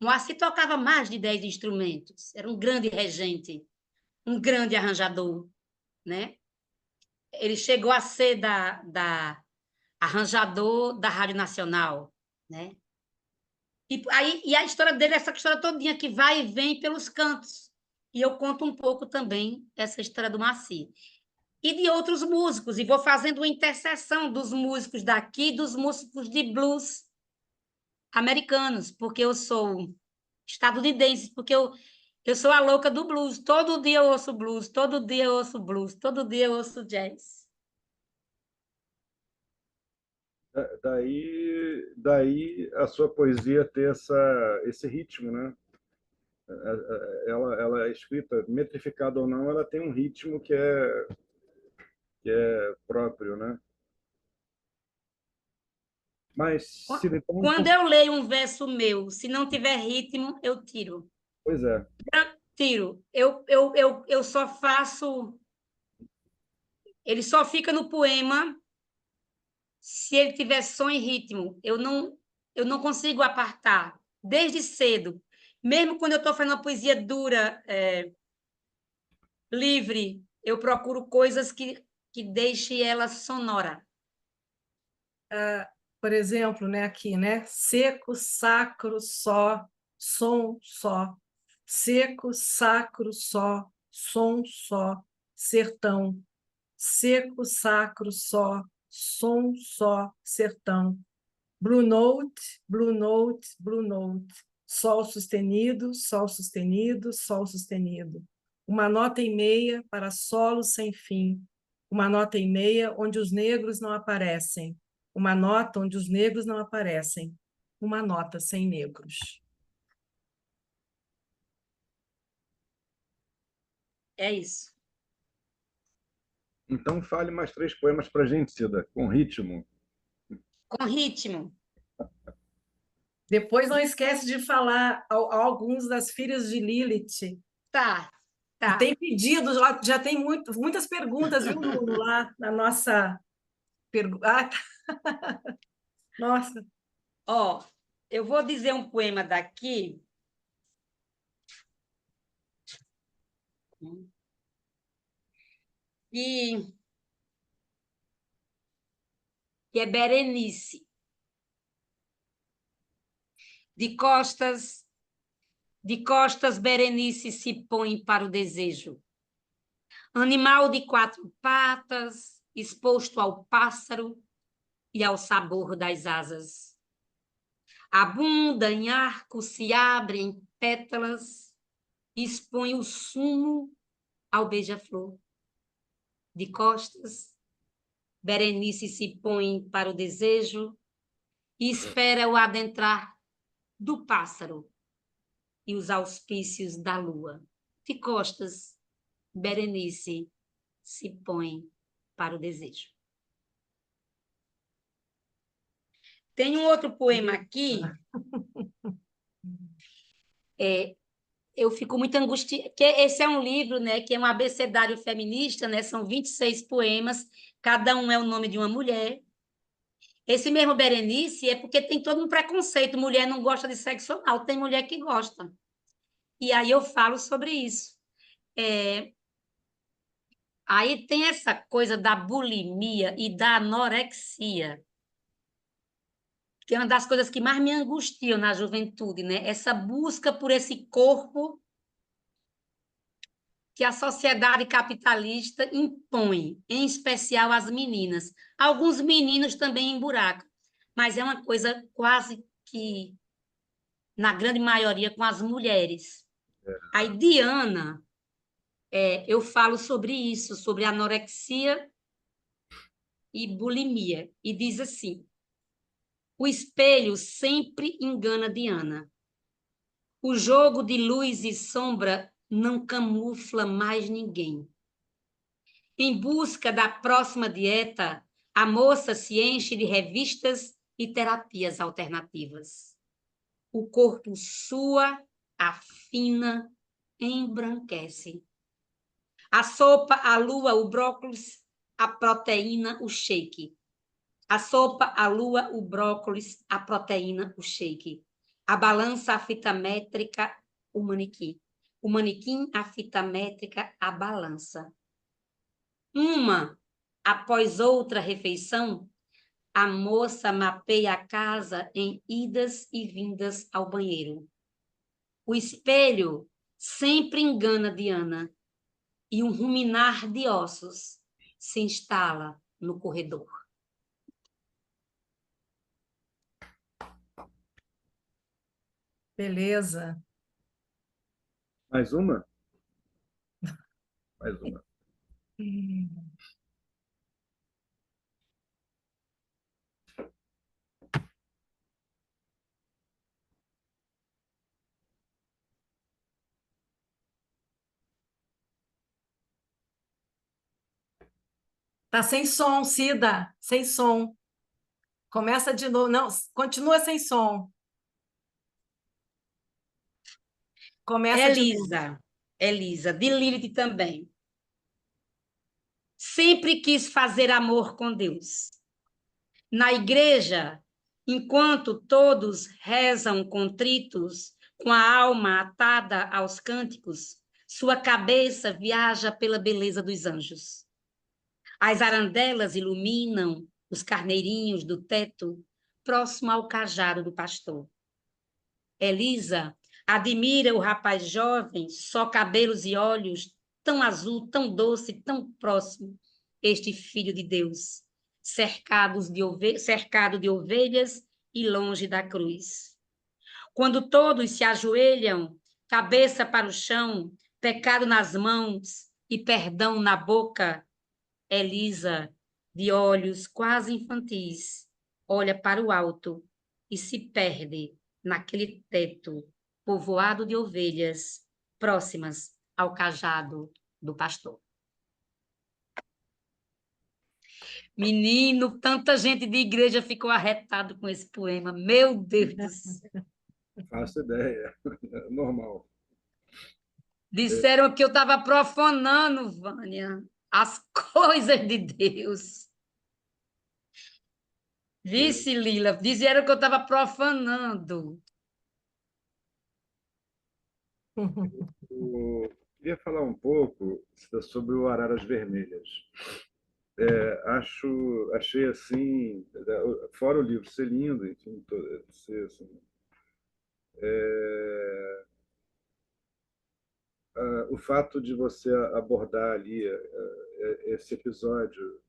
Moacir tocava mais de 10 instrumentos, era um grande regente, um grande arranjador, né? Ele chegou a ser da arranjador da Rádio Nacional, né? E a história dele é essa história todinha que vai e vem pelos cantos. E eu conto um pouco também essa história do Maci. E de outros músicos, e vou fazendo uma interseção dos músicos daqui e dos músicos de blues americanos, porque eu sou estadunidense, porque eu sou a louca do blues. Todo dia eu ouço blues, todo dia eu ouço blues, todo dia eu ouço jazz. Daí a sua poesia ter esse ritmo, né? ela é escrita, metrificada ou não, ela tem um ritmo que é próprio, né? Mas, Cida, então, Quando eu leio um verso meu, se não tiver ritmo, eu tiro. pois é. Eu tiro. Eu só faço. Ele só fica no poema se ele tiver som e ritmo. Eu não consigo apartar. Desde cedo. Mesmo quando eu estou fazendo uma poesia dura, livre, eu procuro coisas que deixem ela sonora. Por exemplo, né, aqui, né? Seco, sacro, só, som, só. Seco, sacro, só, som, só. Sertão. Seco, sacro, só, som, só. Sertão. Blue Note, Blue Note, Blue Note. Sol sustenido, sol sustenido, sol sustenido. Uma nota e meia para solo sem fim. Uma nota e meia onde os negros não aparecem. Uma nota onde os negros não aparecem. Uma nota sem negros. É isso. Então, fale mais 3 poemas para a gente, Cida, com ritmo. Com ritmo. Depois não esquece de falar alguns das filhas de Lilith. Tá, E tá. tem pedidos, já tem muitas perguntas, viu, Nuno, lá na nossa pergunta. Ah, tá. Nossa, Ó, eu vou dizer um poema daqui. E que é Berenice. De costas, Berenice se põe para o desejo. Animal de 4 patas, exposto ao pássaro e ao sabor das asas. A bunda em arco se abre em pétalas, expõe o sumo ao beija-flor. De costas, Berenice se põe para o desejo e espera o adentrar do pássaro e os auspícios da lua. De costas, Berenice se põe para o desejo. Tem um outro poema aqui, eu fico muito angustiada, que esse é um livro, né, que é um abecedário feminista, né, são 26 poemas, cada um é o nome de uma mulher. Esse mesmo Berenice é porque tem todo um preconceito, mulher não gosta de sexo anal, tem mulher que gosta. E aí eu falo sobre isso. Aí tem essa coisa da bulimia e da anorexia, que é uma das coisas que mais me angustiam na juventude, né? Essa busca por esse corpo que a sociedade capitalista impõe, em especial às meninas. Alguns meninos também emburacam, mas é uma coisa quase que, na grande maioria, com as mulheres. Aí, Diana, eu falo sobre isso, sobre anorexia e bulimia, e diz assim: o espelho sempre engana Diana. O jogo de luz e sombra não camufla mais ninguém. Em busca da próxima dieta, a moça se enche de revistas e terapias alternativas. O corpo sua, afina, embranquece. A sopa, a lua, o brócolis, a proteína, o shake. A sopa, a lua, o brócolis, a proteína, o shake. A balança, a fita métrica, o manequim. O manequim, a fita métrica, a balança. Uma após outra refeição, a moça mapeia a casa em idas e vindas ao banheiro. O espelho sempre engana Diana e um ruminar de ossos se instala no corredor. beleza. Mais uma? Mais uma. Tá sem som, Cida, sem som. Começa de novo. Não, continua sem som. Começa de novo. Elisa, de Lilith também. Sempre quis fazer amor com Deus. Na igreja, enquanto todos rezam contritos, com a alma atada aos cânticos, sua cabeça viaja pela beleza dos anjos. As arandelas iluminam os carneirinhos do teto, próximo ao cajado do pastor. Elisa admira o rapaz jovem, só cabelos e olhos, tão azul, tão doce, tão próximo, este filho de Deus, cercado de ovelhas e longe da cruz. Quando todos se ajoelham, cabeça para o chão, pecado nas mãos e perdão na boca, Elisa, de olhos quase infantis, olha para o alto e se perde naquele teto povoado de ovelhas próximas ao cajado do pastor. Menino, tanta gente de igreja ficou arretado com esse poema. Meu Deus do céu. Faço ideia. Normal. Disseram que eu estava profanando, Vânia, as coisas de Deus. Vice, Lila, disseram que eu estava profanando. Eu queria falar um pouco sobre o Araras Vermelhas. Achei assim, fora o livro ser lindo, enfim, ser assim, o fato de você abordar ali esse episódio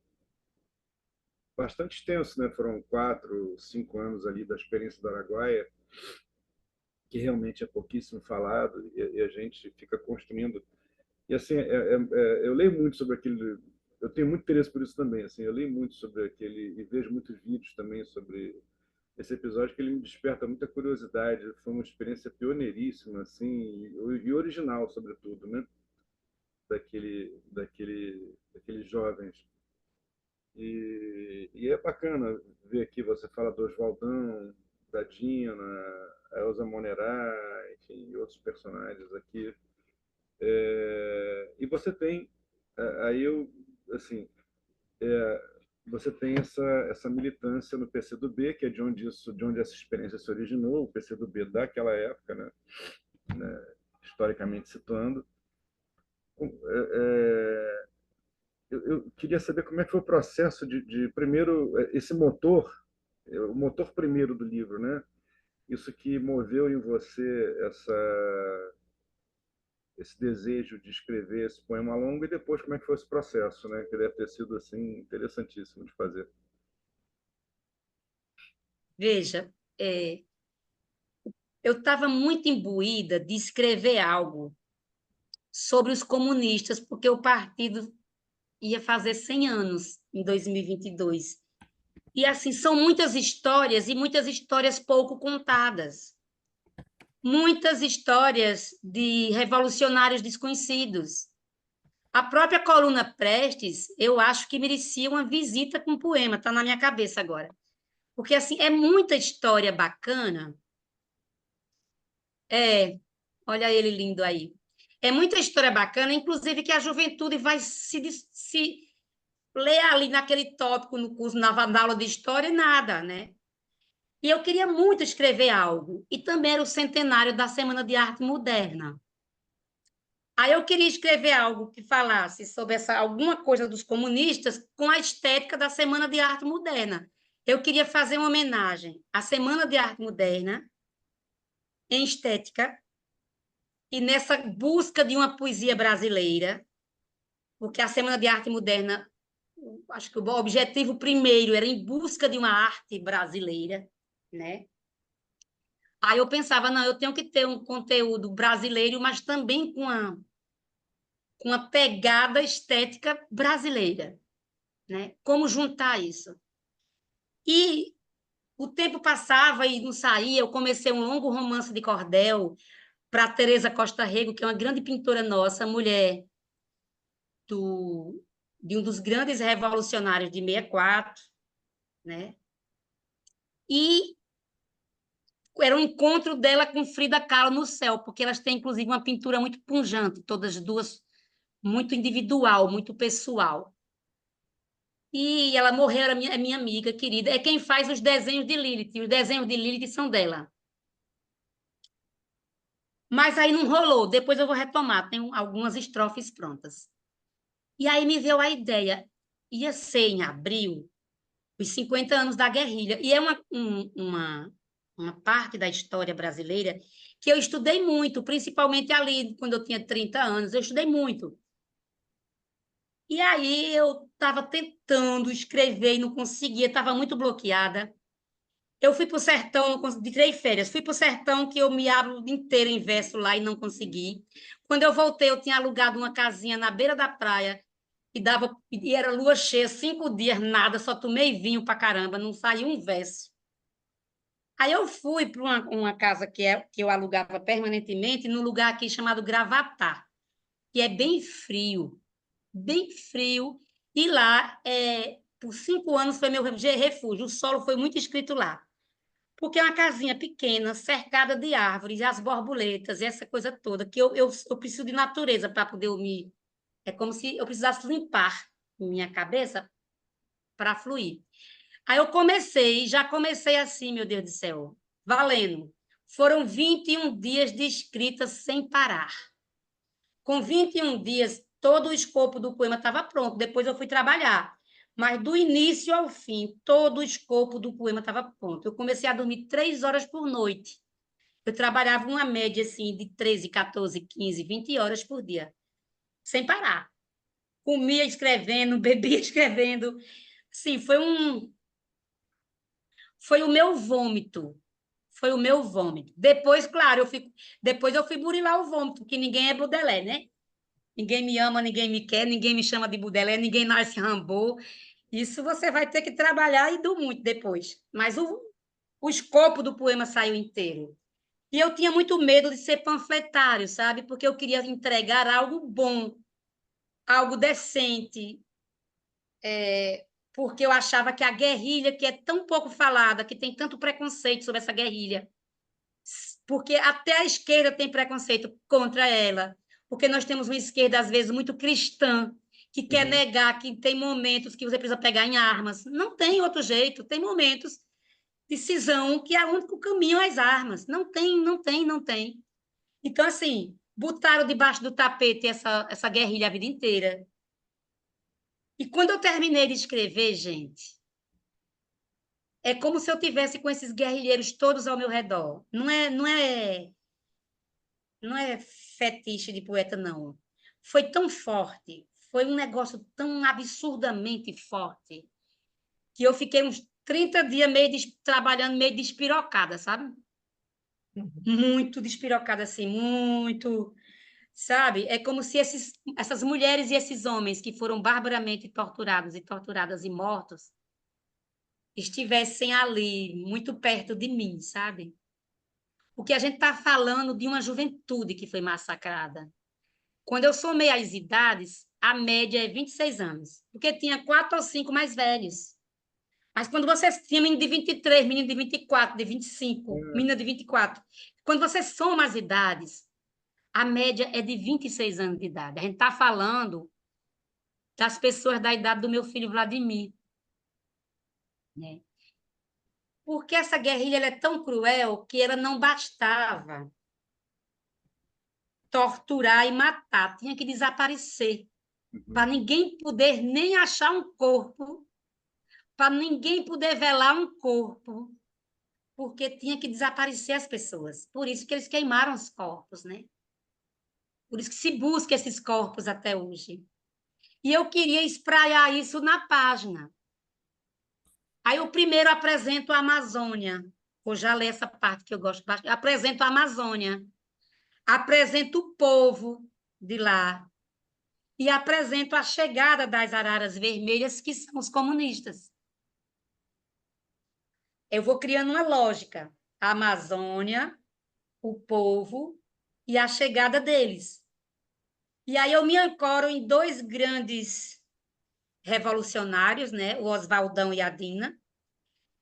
bastante extenso, né? Foram 4, 5 anos ali da experiência do Araguaia, que realmente é pouquíssimo falado e a gente fica construindo. E assim, eu leio muito sobre aquele, eu tenho muito interesse por isso também. Assim, eu leio muito sobre aquele e vejo muitos vídeos também sobre esse episódio que ele me desperta muita curiosidade. Foi uma experiência pioneiríssima, assim, e original, sobretudo, né? Daqueles jovens. E é bacana ver aqui, você fala do Oswaldão, da Dina, a Elza Monerá, enfim, e outros personagens aqui. E você tem, aí eu, assim, você tem essa militância no PCdoB, que é de onde essa experiência se originou, o PCdoB daquela época, né, historicamente situando. Eu queria saber como é que foi o processo primeiro, esse motor, o motor primeiro do livro, né? Isso que moveu em você esse desejo de escrever esse poema longo e depois como é que foi esse processo, né? Que deve ter sido assim interessantíssimo de fazer. Veja, eu estava muito imbuída de escrever algo sobre os comunistas, porque o partido ia fazer 100 anos em 2022. E, assim, são muitas histórias e muitas histórias pouco contadas. Muitas histórias de revolucionários desconhecidos. A própria Coluna Prestes, eu acho que merecia uma visita com poema, está na minha cabeça agora. Porque, assim, é muita história bacana. Olha ele lindo aí. É muita história bacana, inclusive que a juventude vai se ler ali naquele tópico no curso, na aula de história, nada, né? E eu queria muito escrever algo. E também era o centenário da Semana de Arte Moderna. Aí eu queria escrever algo que falasse sobre alguma coisa dos comunistas com a estética da Semana de Arte Moderna. Eu queria fazer uma homenagem à Semana de Arte Moderna em estética e nessa busca de uma poesia brasileira, porque a Semana de Arte Moderna, acho que o objetivo primeiro era em busca de uma arte brasileira, né? Aí eu pensava, não, eu tenho que ter um conteúdo brasileiro, mas também com uma pegada estética brasileira, né? Como juntar isso? E o tempo passava e não saía, eu comecei um longo romance de cordel para Teresa Costa Rego, que é uma grande pintora nossa, mulher de um dos grandes revolucionários de 64, né? E era um encontro dela com Frida Kahlo no céu, porque elas têm, inclusive, uma pintura muito pungente, todas duas, muito individual, muito pessoal. E ela morreu, era minha amiga querida. É quem faz os desenhos de Lilith. Os desenhos de Lilith são dela. Mas aí não rolou. Depois eu vou retomar. Tem algumas estrofes prontas. E aí me veio a ideia. Ia ser em abril, os 50 anos da guerrilha. E é uma parte da história brasileira que eu estudei muito, principalmente ali, quando eu tinha 30 anos. Eu estudei muito. E aí eu estava tentando escrever e não conseguia, estava muito bloqueada. Eu fui para o sertão, não consegui, tirei férias, fui para o sertão que eu me abro inteiro em verso lá e não consegui. Quando eu voltei, eu tinha alugado uma casinha na beira da praia e era lua cheia, 5 dias, nada, só tomei vinho para caramba, não saiu um verso. Aí eu fui para uma casa que eu alugava permanentemente, num lugar aqui chamado Gravatá, que é bem frio, e lá, por 5 anos, foi meu refúgio. O solo foi muito escrito lá. Porque é uma casinha pequena, cercada de árvores, e as borboletas, e essa coisa toda, que eu preciso de natureza para poder me. É como se eu precisasse limpar minha cabeça para fluir. Aí já comecei assim, meu Deus do céu, valendo. Foram 21 dias de escrita sem parar. Com 21 dias, todo o escopo do poema estava pronto. Depois eu fui trabalhar. Mas do início ao fim, todo o escopo do poema estava pronto. Eu comecei a dormir 3 horas por noite. Eu trabalhava uma média assim de 13, 14, 15, 20 horas por dia, sem parar. Comia escrevendo, bebia escrevendo. Sim, foi o meu vômito. Foi o meu vômito. Depois, claro, depois eu fui burilar o vômito, que ninguém é Baudelaire, né? Ninguém me ama, ninguém me quer, ninguém me chama de Baudelaire, ninguém nasce Rimbaud. Isso você vai ter que trabalhar e do muito depois. Mas o escopo do poema saiu inteiro. E eu tinha muito medo de ser panfletário, sabe? Porque eu queria entregar algo bom, algo decente, porque eu achava que a guerrilha, que é tão pouco falada, que tem tanto preconceito sobre essa guerrilha, porque até a esquerda tem preconceito contra ela, porque nós temos uma esquerda, às vezes, muito cristã, que quer negar que tem momentos que você precisa pegar em armas. Não tem outro jeito, tem momentos de cisão que é o único caminho às armas. Não tem, não tem, não tem. Então, assim, botaram debaixo do tapete essa guerrilha a vida inteira. E quando eu terminei de escrever, gente, é como se eu tivesse com esses guerrilheiros todos ao meu redor. Não é fetiche de poeta, não. Foi tão forte, foi um negócio tão absurdamente forte, que eu fiquei uns 30 dias trabalhando meio despirocada, sabe? Muito despirocada, assim, muito, sabe? É como se essas mulheres e esses homens que foram barbaramente torturados e torturadas e mortos estivessem ali, muito perto de mim, sabe? Porque a gente está falando de uma juventude que foi massacrada. Quando eu somei as idades, a média é 26 anos, porque tinha 4 ou 5 mais velhos. Mas quando você tinha menino de 23, menino de 24, de 25, menina de 24, quando você soma as idades, a média é de 26 anos de idade. A gente está falando das pessoas da idade do meu filho Vladimir, né? Porque essa guerrilha ela é tão cruel que ela não bastava torturar e matar, tinha que desaparecer, para ninguém poder nem achar um corpo, para ninguém poder velar um corpo, porque tinha que desaparecer as pessoas. Por isso que eles queimaram os corpos, né? Por isso que se busca esses corpos até hoje. E eu queria espraiar isso na página. Aí eu primeiro apresento a Amazônia. Vou já ler essa parte que eu gosto bastante. Apresento a Amazônia. Apresento o povo de lá. E apresento a chegada das araras vermelhas, que são os comunistas. Eu vou criando uma lógica. A Amazônia, o povo e a chegada deles. E aí eu me ancoro em dois grandes revolucionários, né? O Oswaldão e a Dina,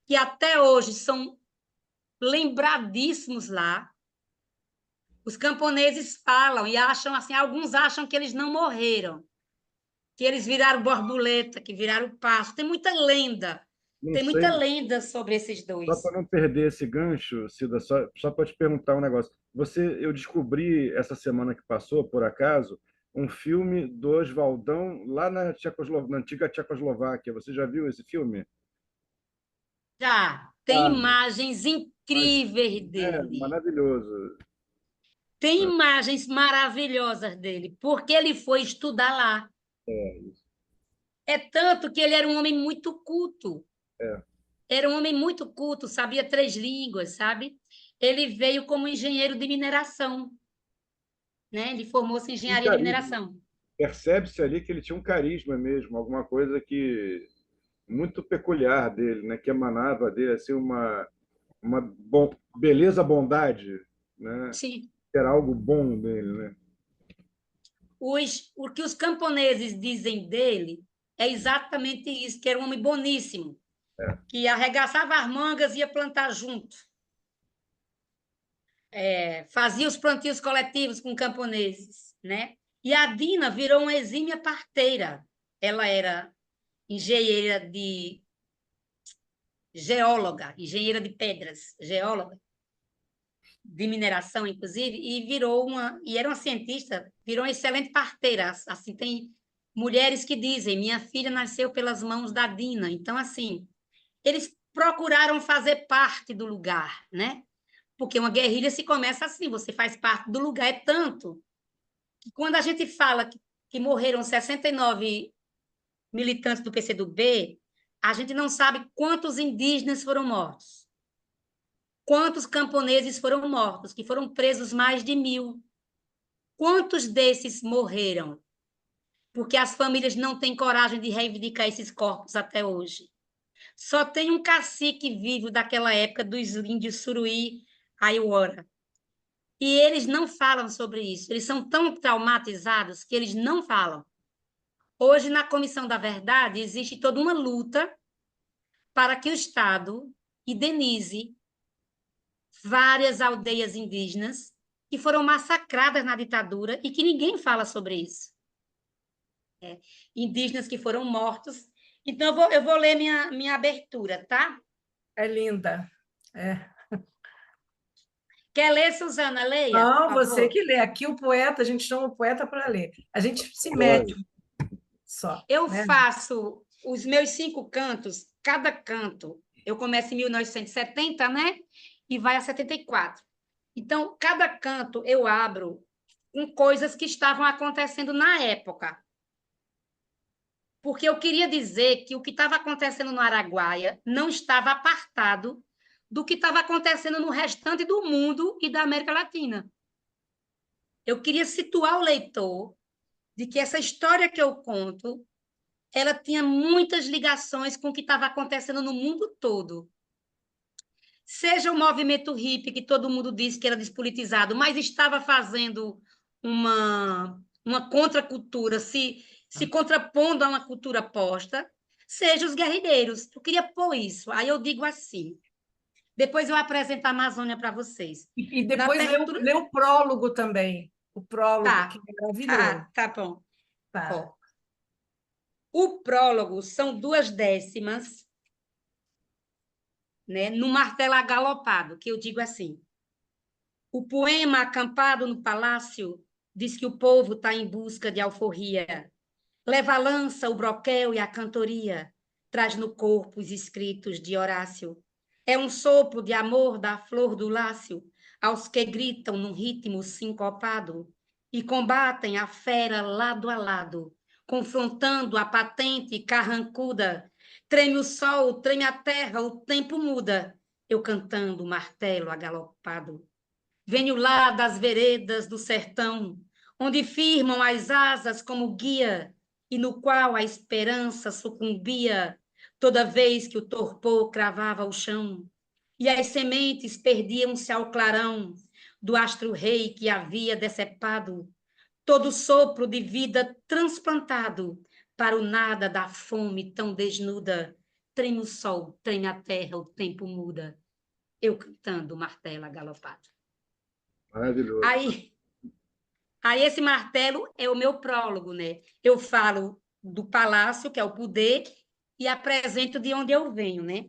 que até hoje são lembradíssimos lá. Os camponeses falam e acham assim, alguns acham que eles não morreram, que eles viraram borboleta, que viraram pasto. Não Tem muita sei, lenda sobre esses só dois. para não perder esse gancho, Cida, só para te perguntar um negócio. Eu descobri essa semana que passou, por acaso, um filme do Oswaldão lá na antiga Tchecoslováquia. Você já viu esse filme? Já tem Ah, imagens mas incríveis é dele. maravilhoso. Tem imagens maravilhosas dele, porque ele foi estudar lá. É, isso. É tanto que ele era um homem muito culto. É. Era um homem muito culto, sabia 3 línguas, sabe? Ele veio como engenheiro de mineração, né? Ele formou-se em Um engenharia de carisma. mineração. Percebe-se ali que ele tinha um carisma mesmo, alguma coisa que muito peculiar dele, né? Que emanava dele assim beleza, bondade, né? Sim. Era algo bom dele, né? O que os camponeses dizem dele é exatamente isso, que era um homem boníssimo, É. que arregaçava as mangas e ia plantar junto. Fazia os plantios coletivos com camponeses, né? E a Dina virou uma exímia parteira. Ela era engenheira de geóloga, engenheira de pedras, geóloga de mineração, inclusive, e era uma cientista, virou uma excelente parteira. Assim, tem mulheres que dizem, minha filha nasceu pelas mãos da Dina. Então, assim, eles procuraram fazer parte do lugar, né? Porque uma guerrilha se começa assim, você faz parte do lugar, é tanto que quando a gente fala que morreram 69 militantes do PCdoB, a gente não sabe quantos indígenas foram mortos, quantos camponeses foram mortos, que foram presos mais de 1.000. Quantos desses morreram? Porque as famílias não têm coragem de reivindicar esses corpos até hoje. Só tem um cacique vivo daquela época dos índios Suruí, Aiuara. E eles não falam sobre isso. Eles são tão traumatizados que eles não falam. Hoje, na Comissão da Verdade, existe toda uma luta para que o Estado indenize várias aldeias indígenas que foram massacradas na ditadura e que ninguém fala sobre isso. Indígenas que foram mortos. Então, eu vou ler minha abertura, tá? É linda. É. Quer ler, Suzana? Leia, por Não, você favor. que lê. Aqui o poeta, a gente chama o poeta para ler. A gente se mete Lógico. só, Eu né? faço os meus 5 cantos, cada canto, eu começo em 1970, né? E vai a 74. Então, cada canto eu abro com coisas que estavam acontecendo na época. Porque eu queria dizer que o que estava acontecendo no Araguaia não estava apartado do que estava acontecendo no restante do mundo e da América Latina. Eu queria situar o leitor de que essa história que eu conto, ela tinha muitas ligações com o que estava acontecendo no mundo todo. Seja o movimento hippie, que todo mundo disse que era despolitizado, mas estava fazendo uma contracultura, se contrapondo a uma cultura posta, seja os guerrilheiros. Eu queria pôr isso. Aí eu digo assim, depois eu apresento a Amazônia para vocês. E Na depois abertura... lê o prólogo também. O prólogo, que Tá, é maravilhoso. tá bom. Tá. Ó, o prólogo são 2 décimas, né, no martelo agalopado, que eu digo assim. O poema acampado no palácio diz que o povo está em busca de alforria. Leva a lança, o broquel e a cantoria. Traz no corpo os escritos de Horácio. É um sopro de amor da flor do lácio aos que gritam num ritmo sincopado e combatem a fera lado a lado, confrontando a patente carrancuda. Treme o sol, treme a terra, o tempo muda. Eu cantando o martelo agalopado. Venho lá das veredas do sertão, onde firmam as asas como guia, e no qual a esperança sucumbia toda vez que o torpor cravava o chão, e as sementes perdiam-se ao clarão do astro-rei que havia decepado todo sopro de vida transplantado para o nada da fome tão desnuda, treme o sol, treme a terra, o tempo muda, eu cantando martelo galopado. Maravilhoso. Aí esse martelo é o meu prólogo, né? Eu falo do palácio, que é o poder, e apresento de onde eu venho, né?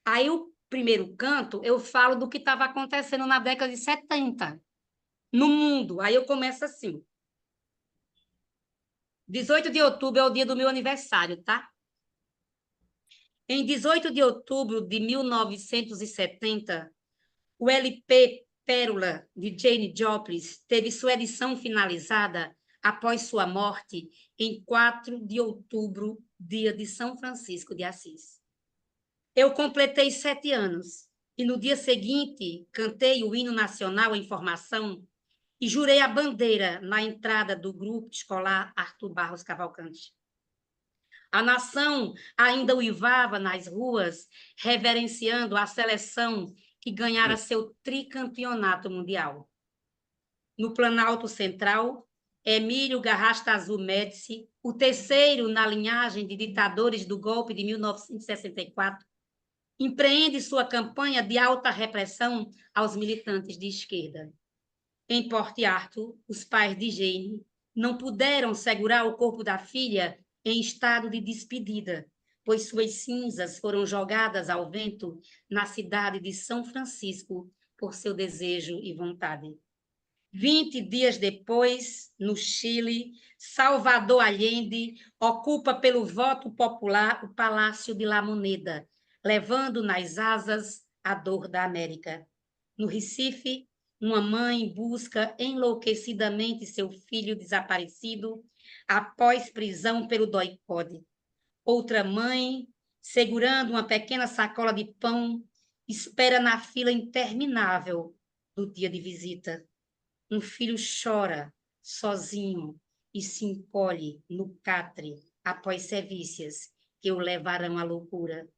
Aí o primeiro canto, eu falo do que estava acontecendo na década de 70 no mundo. Aí eu começo assim. 18 de outubro é o dia do meu aniversário, tá? Em 18 de outubro de 1970, o LP Pérola, de Jane Joplin, teve sua edição finalizada após sua morte em 4 de outubro, dia de São Francisco de Assis. Eu completei 7 anos e no dia seguinte cantei o hino nacional em formação e jurei a bandeira na entrada do grupo escolar Arthur Barros Cavalcante. A nação ainda uivava nas ruas, reverenciando a seleção que ganhara seu tricampeonato mundial. No Planalto Central, Emílio Garrastazu Médici, o terceiro na linhagem de ditadores do golpe de 1964, empreende sua campanha de alta repressão aos militantes de esquerda. Em Porto Arthur, os pais de Jane não puderam segurar o corpo da filha em estado de despedida, pois suas cinzas foram jogadas ao vento na cidade de São Francisco por seu desejo e vontade. 20 dias depois, no Chile, Salvador Allende ocupa pelo voto popular o Palácio de La Moneda, levando nas asas a dor da América. No Recife, uma mãe busca enlouquecidamente seu filho desaparecido após prisão pelo DOI-CODE. Outra mãe, segurando uma pequena sacola de pão, espera na fila interminável do dia de visita. Um filho chora sozinho e se encolhe no catre após sevícias que o levarão à loucura.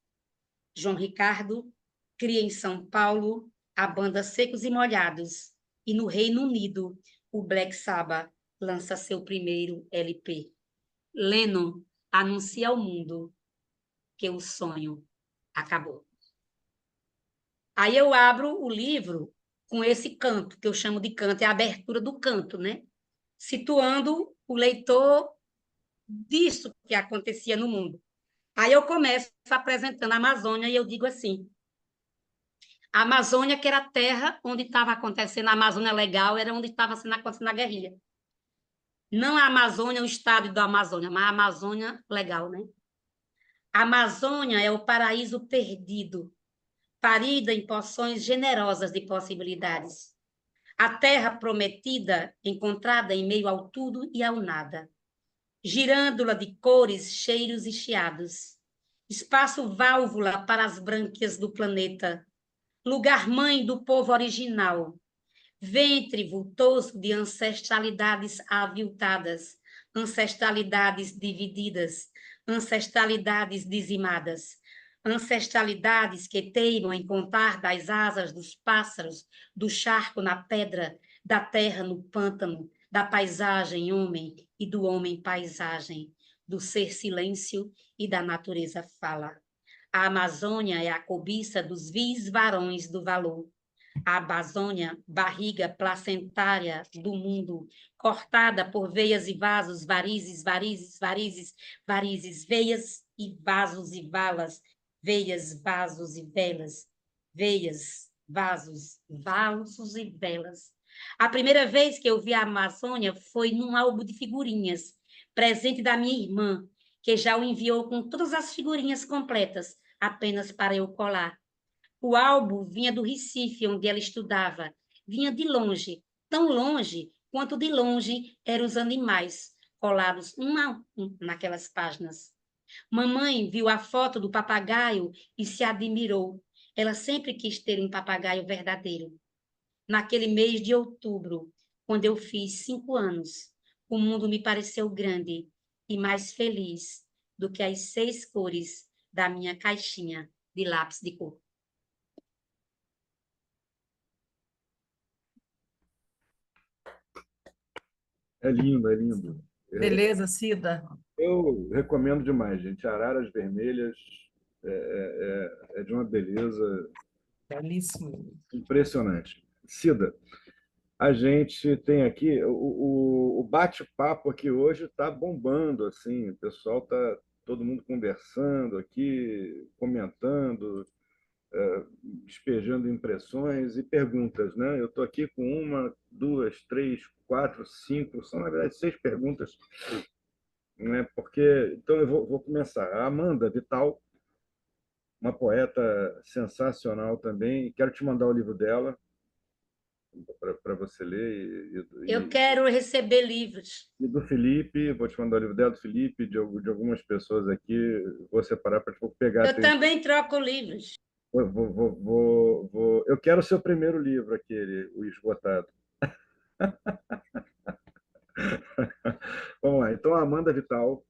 João Ricardo cria em São Paulo a banda Secos e Molhados e no Reino Unido o Black Sabbath lança seu primeiro LP. Lennon anuncia ao mundo que o sonho acabou. Aí eu abro o livro com esse canto, que eu chamo de canto, é a abertura do canto, né? Situando o leitor disso que acontecia no mundo. Aí eu começo apresentando a Amazônia e eu digo assim, a Amazônia, que era a terra onde estava acontecendo a Amazônia legal, era onde estava acontecendo a guerrilha. Não a Amazônia, o estado da Amazônia, mas a Amazônia legal, né? A Amazônia é o paraíso perdido, parida em porções generosas de possibilidades. A terra prometida, encontrada em meio ao tudo e ao nada. Girândola de cores, cheiros e chiados. Espaço válvula para as brânquias do planeta. Lugar-mãe do povo original. Ventre vultoso de ancestralidades aviltadas, ancestralidades divididas, ancestralidades dizimadas, ancestralidades que teimam em contar das asas dos pássaros, do charco na pedra, da terra no pântano, da paisagem homem e do homem paisagem, do ser silêncio e da natureza fala. A Amazônia é a cobiça dos vis varões do valor. A Amazônia, barriga placentária do mundo, cortada por veias e vasos, varizes, varizes, varizes, varizes, veias e vasos e valas, veias, vasos e velas, veias, vasos, vasos e velas. A primeira vez que eu vi a Amazônia foi num álbum de figurinhas, presente da minha irmã, que já o enviou com todas as figurinhas completas, apenas para eu colar. O álbum vinha do Recife, onde ela estudava. Vinha de longe, tão longe quanto de longe eram os animais, colados um a um naquelas páginas. Mamãe viu a foto do papagaio e se admirou. Ela sempre quis ter um papagaio verdadeiro. Naquele mês de outubro, quando eu fiz 5 anos, o mundo me pareceu grande e mais feliz do que as 6 cores da minha caixinha de lápis de cor. É lindo, é lindo. Beleza, Cida? Eu recomendo demais, gente. Araras Vermelhas é de uma beleza Belíssimo. impressionante. Cida, a gente tem aqui o bate-papo aqui hoje está bombando, assim, o pessoal está todo mundo conversando aqui, comentando, despejando impressões e perguntas, né? Eu estou aqui com uma, duas, três, quatro, cinco, são na verdade 6 perguntas, né? Porque então eu vou começar. A Amanda Vital, uma poeta sensacional também, quero te mandar o livro dela para você ler Eu quero receber livros. e do Felipe, vou te mandar o livro dela, do Felipe, de algumas pessoas aqui, vou separar para pegar Eu teu. também troco livros. Eu quero o seu primeiro livro, aquele, o Esgotado. Vamos lá. Então, a Amanda Vital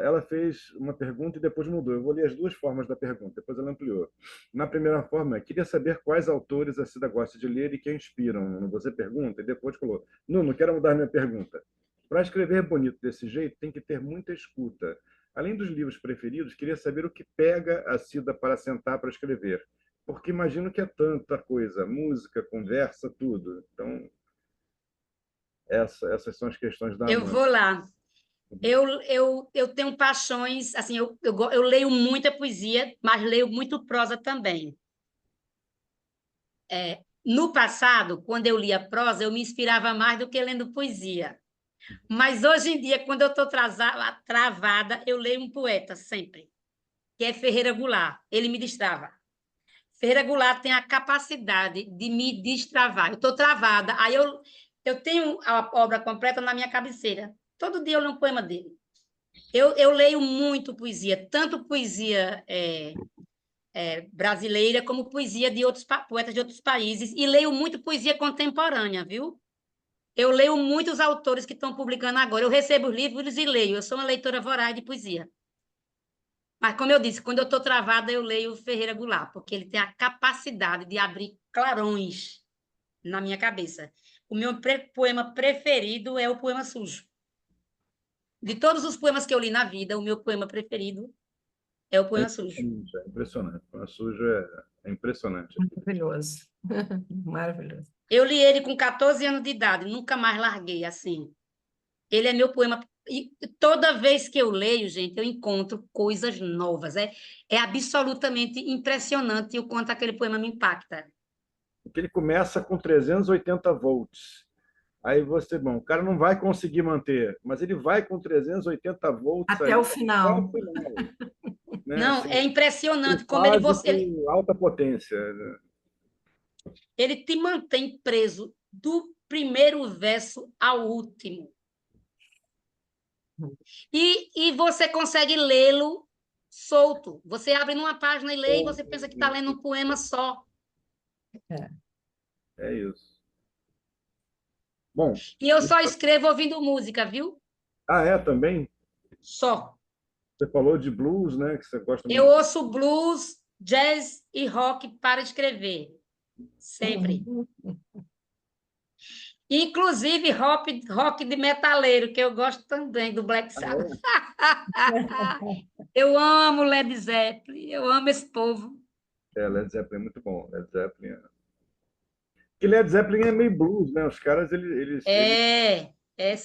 ela fez uma pergunta e depois mudou. Eu vou ler as 2 formas da pergunta, depois ela ampliou. Na primeira forma, queria saber quais autores a Cida gosta de ler e que a inspiram. Você pergunta e depois falou: não quero mudar minha pergunta. Para escrever bonito desse jeito, tem que ter muita escuta. Além dos livros preferidos, queria saber o que pega a Cida para sentar para escrever. Porque imagino que é tanta coisa, música, conversa, tudo. Então, essas são as questões da Eu Amanda. vou lá. Eu tenho paixões, assim, eu leio muita poesia, mas leio muito prosa também. No passado, quando eu lia prosa, eu me inspirava mais do que lendo poesia. Mas hoje em dia, quando eu estou travada, eu leio um poeta sempre, que é Ferreira Goulart. Ele me destrava. Ferreira Goulart tem a capacidade de me destravar. Eu estou travada, aí eu tenho a obra completa na minha cabeceira. Todo dia eu leio um poema dele. Eu leio muito poesia, tanto poesia brasileira como poesia de outros poetas de outros países, e leio muito poesia contemporânea, viu? Eu leio muitos autores que estão publicando agora. Eu recebo os livros e leio. Eu sou uma leitora voraz de poesia. Mas, como eu disse, quando eu estou travada, eu leio Ferreira Goulart, porque ele tem a capacidade de abrir clarões na minha cabeça. O meu poema preferido é o Poema Sujo. De todos os poemas que eu li na vida, o meu poema preferido é o Poema Sujo. É impressionante. O sujo é impressionante. Maravilhoso. Maravilhoso. Eu li ele com 14 anos de idade, nunca mais larguei assim. Ele é meu poema. E toda vez que eu leio, gente, eu encontro coisas novas. É absolutamente impressionante o quanto aquele poema me impacta. Porque ele começa com 380 volts. Aí você, bom, o cara não vai conseguir manter, mas ele vai com 380 volts Até ali o até o final. final, né? Não, Assim, é impressionante como quase com alta potência, né? ele te mantém preso do primeiro verso ao último. E você consegue lê-lo solto. Você abre numa página e lê e você pensa que está lendo um poema só. É. É isso. Bom, E eu só escrevo ouvindo música, viu? é também? Só. Você falou de blues, né? Que você gosta Eu muito. ouço blues, jazz e rock para escrever. Sempre. Inclusive rock de metaleiro, que eu gosto também do Black Sabbath. Eu amo Led Zeppelin, eu amo esse povo. Led Zeppelin é muito bom. Led Zeppelin Porque Led Zeppelin é meio blues, né? Os caras, eles É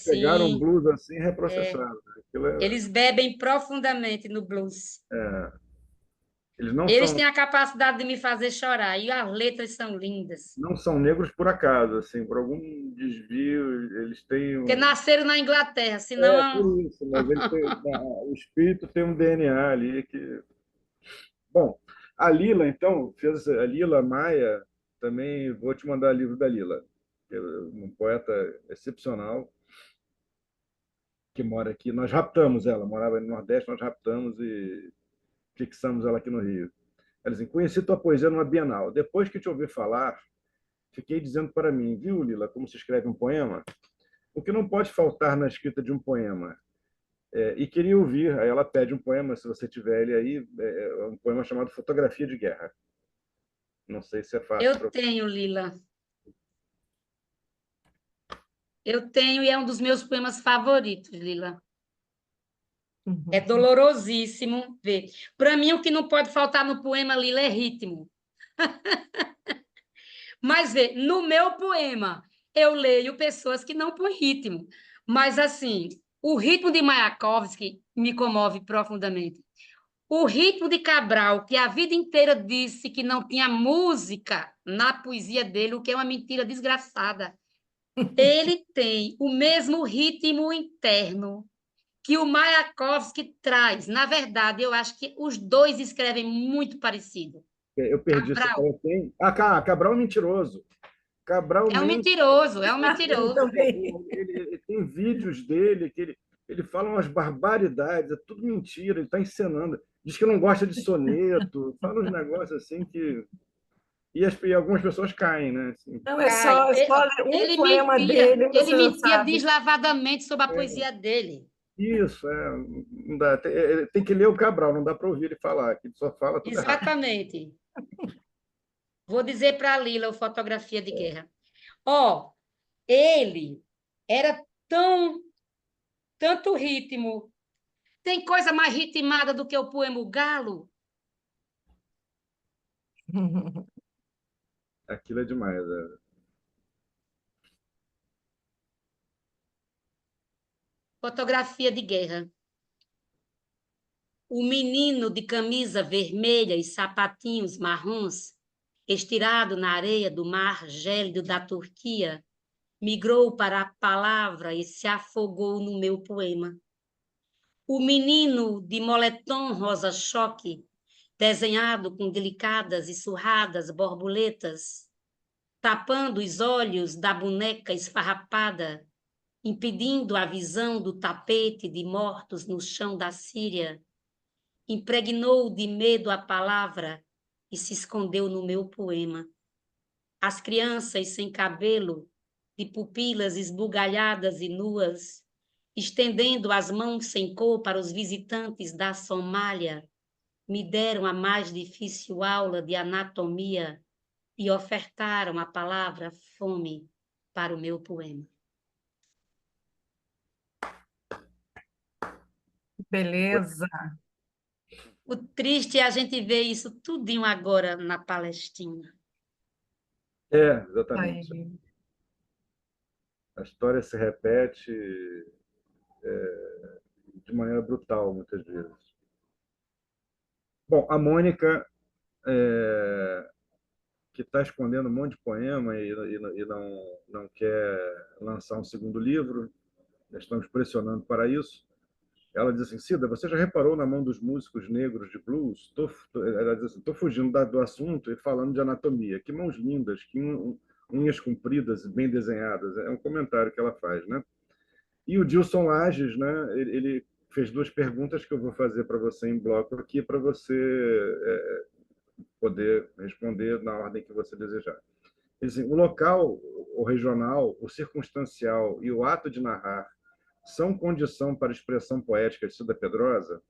pegaram sim. blues assim e É. reprocessaram, né? Eles bebem profundamente no blues. Eles não Eles são, têm a capacidade de me fazer chorar, e as letras são lindas. não são negros por acaso, assim, por algum desvio, eles têm Porque um... nasceram na Inglaterra, Por senão. isso, mas o espírito tem um DNA ali que... Bom, a Lila, então, fez a Lila Maia, também vou te mandar o livro da Lila, que é uma poeta excepcional, que mora aqui. Nós raptamos ela, morava no Nordeste, nós raptamos e fixamos ela aqui no Rio. Ela dizem, conheci tua poesia numa Bienal. Depois que te ouvi falar, fiquei dizendo para mim, viu, Lila, como se escreve um poema? O que não pode faltar na escrita de um poema? E queria ouvir, aí ela pede um poema, se você tiver ele aí, um poema chamado Fotografia de Guerra. Não sei se é fácil Eu para... tenho, Lila. Eu tenho, e é um dos meus poemas favoritos, Lila. É dolorosíssimo ver. Para mim, o que não pode faltar no poema, Lila, é ritmo. Mas vê, no meu poema, eu leio pessoas que não põem ritmo. Mas, assim, o ritmo de Mayakovsky me comove profundamente. O ritmo de Cabral, que a vida inteira disse que não tinha música na poesia dele, o que é uma mentira desgraçada. Ele tem o mesmo ritmo interno que o Mayakovsky traz. Na verdade, eu acho que os dois escrevem muito parecido. Eu perdi. Você Cabral falou quem? Cabral é mentiroso. Cabral é um mente. mentiroso, é um Eu mentiroso. também. Ele tem vídeos dele que ele fala umas barbaridades, é tudo mentira, ele está encenando. Diz que não gosta de soneto, fala uns negócios assim que. E algumas pessoas caem, né? Assim, Não, Cai. é só ler um poema dele, Ele você já mentia sabe. deslavadamente sobre a poesia dele. isso, não dá, tem que ler o Cabral, não dá para ouvir ele falar, que ele só fala tudo errado. Exatamente. Vou dizer para a Lila, o Fotografia de Guerra. Ó, ele era tanto ritmo. Tem coisa mais ritmada do que o poema O Galo? Aquilo é demais. É. Fotografia de Guerra. O menino de camisa vermelha e sapatinhos marrons, estirado na areia do mar gélido da Turquia, migrou para a palavra e se afogou no meu poema. O menino de moletom rosa-choque, desenhado com delicadas e surradas borboletas, tapando os olhos da boneca esfarrapada, impedindo a visão do tapete de mortos no chão da Síria, impregnou de medo a palavra e se escondeu no meu poema. As crianças sem cabelo, de pupilas esbugalhadas e nuas, estendendo as mãos sem cor para os visitantes da Somália, me deram a mais difícil aula de anatomia e ofertaram a palavra fome para o meu poema. Beleza. O triste é a gente ver isso tudinho agora na Palestina. Exatamente. Aí. A história se repete de maneira brutal, muitas vezes. Bom, a Mônica, que está escondendo um monte de poema e não quer lançar um segundo livro, estamos pressionando para isso. Ela diz assim: Cida, você já reparou na mão dos músicos negros de blues? Ela diz assim: estou fugindo do assunto e falando de anatomia. Que mãos lindas, que unhas compridas e bem desenhadas. É um comentário que ela faz, né? E o Dilson Lages, né? Ele fez duas perguntas que eu vou fazer para você em bloco aqui, para você poder responder na ordem que você desejar. Assim, o local, o regional, o circunstancial e o ato de narrar são condição para a expressão poética de Cida Pedrosa?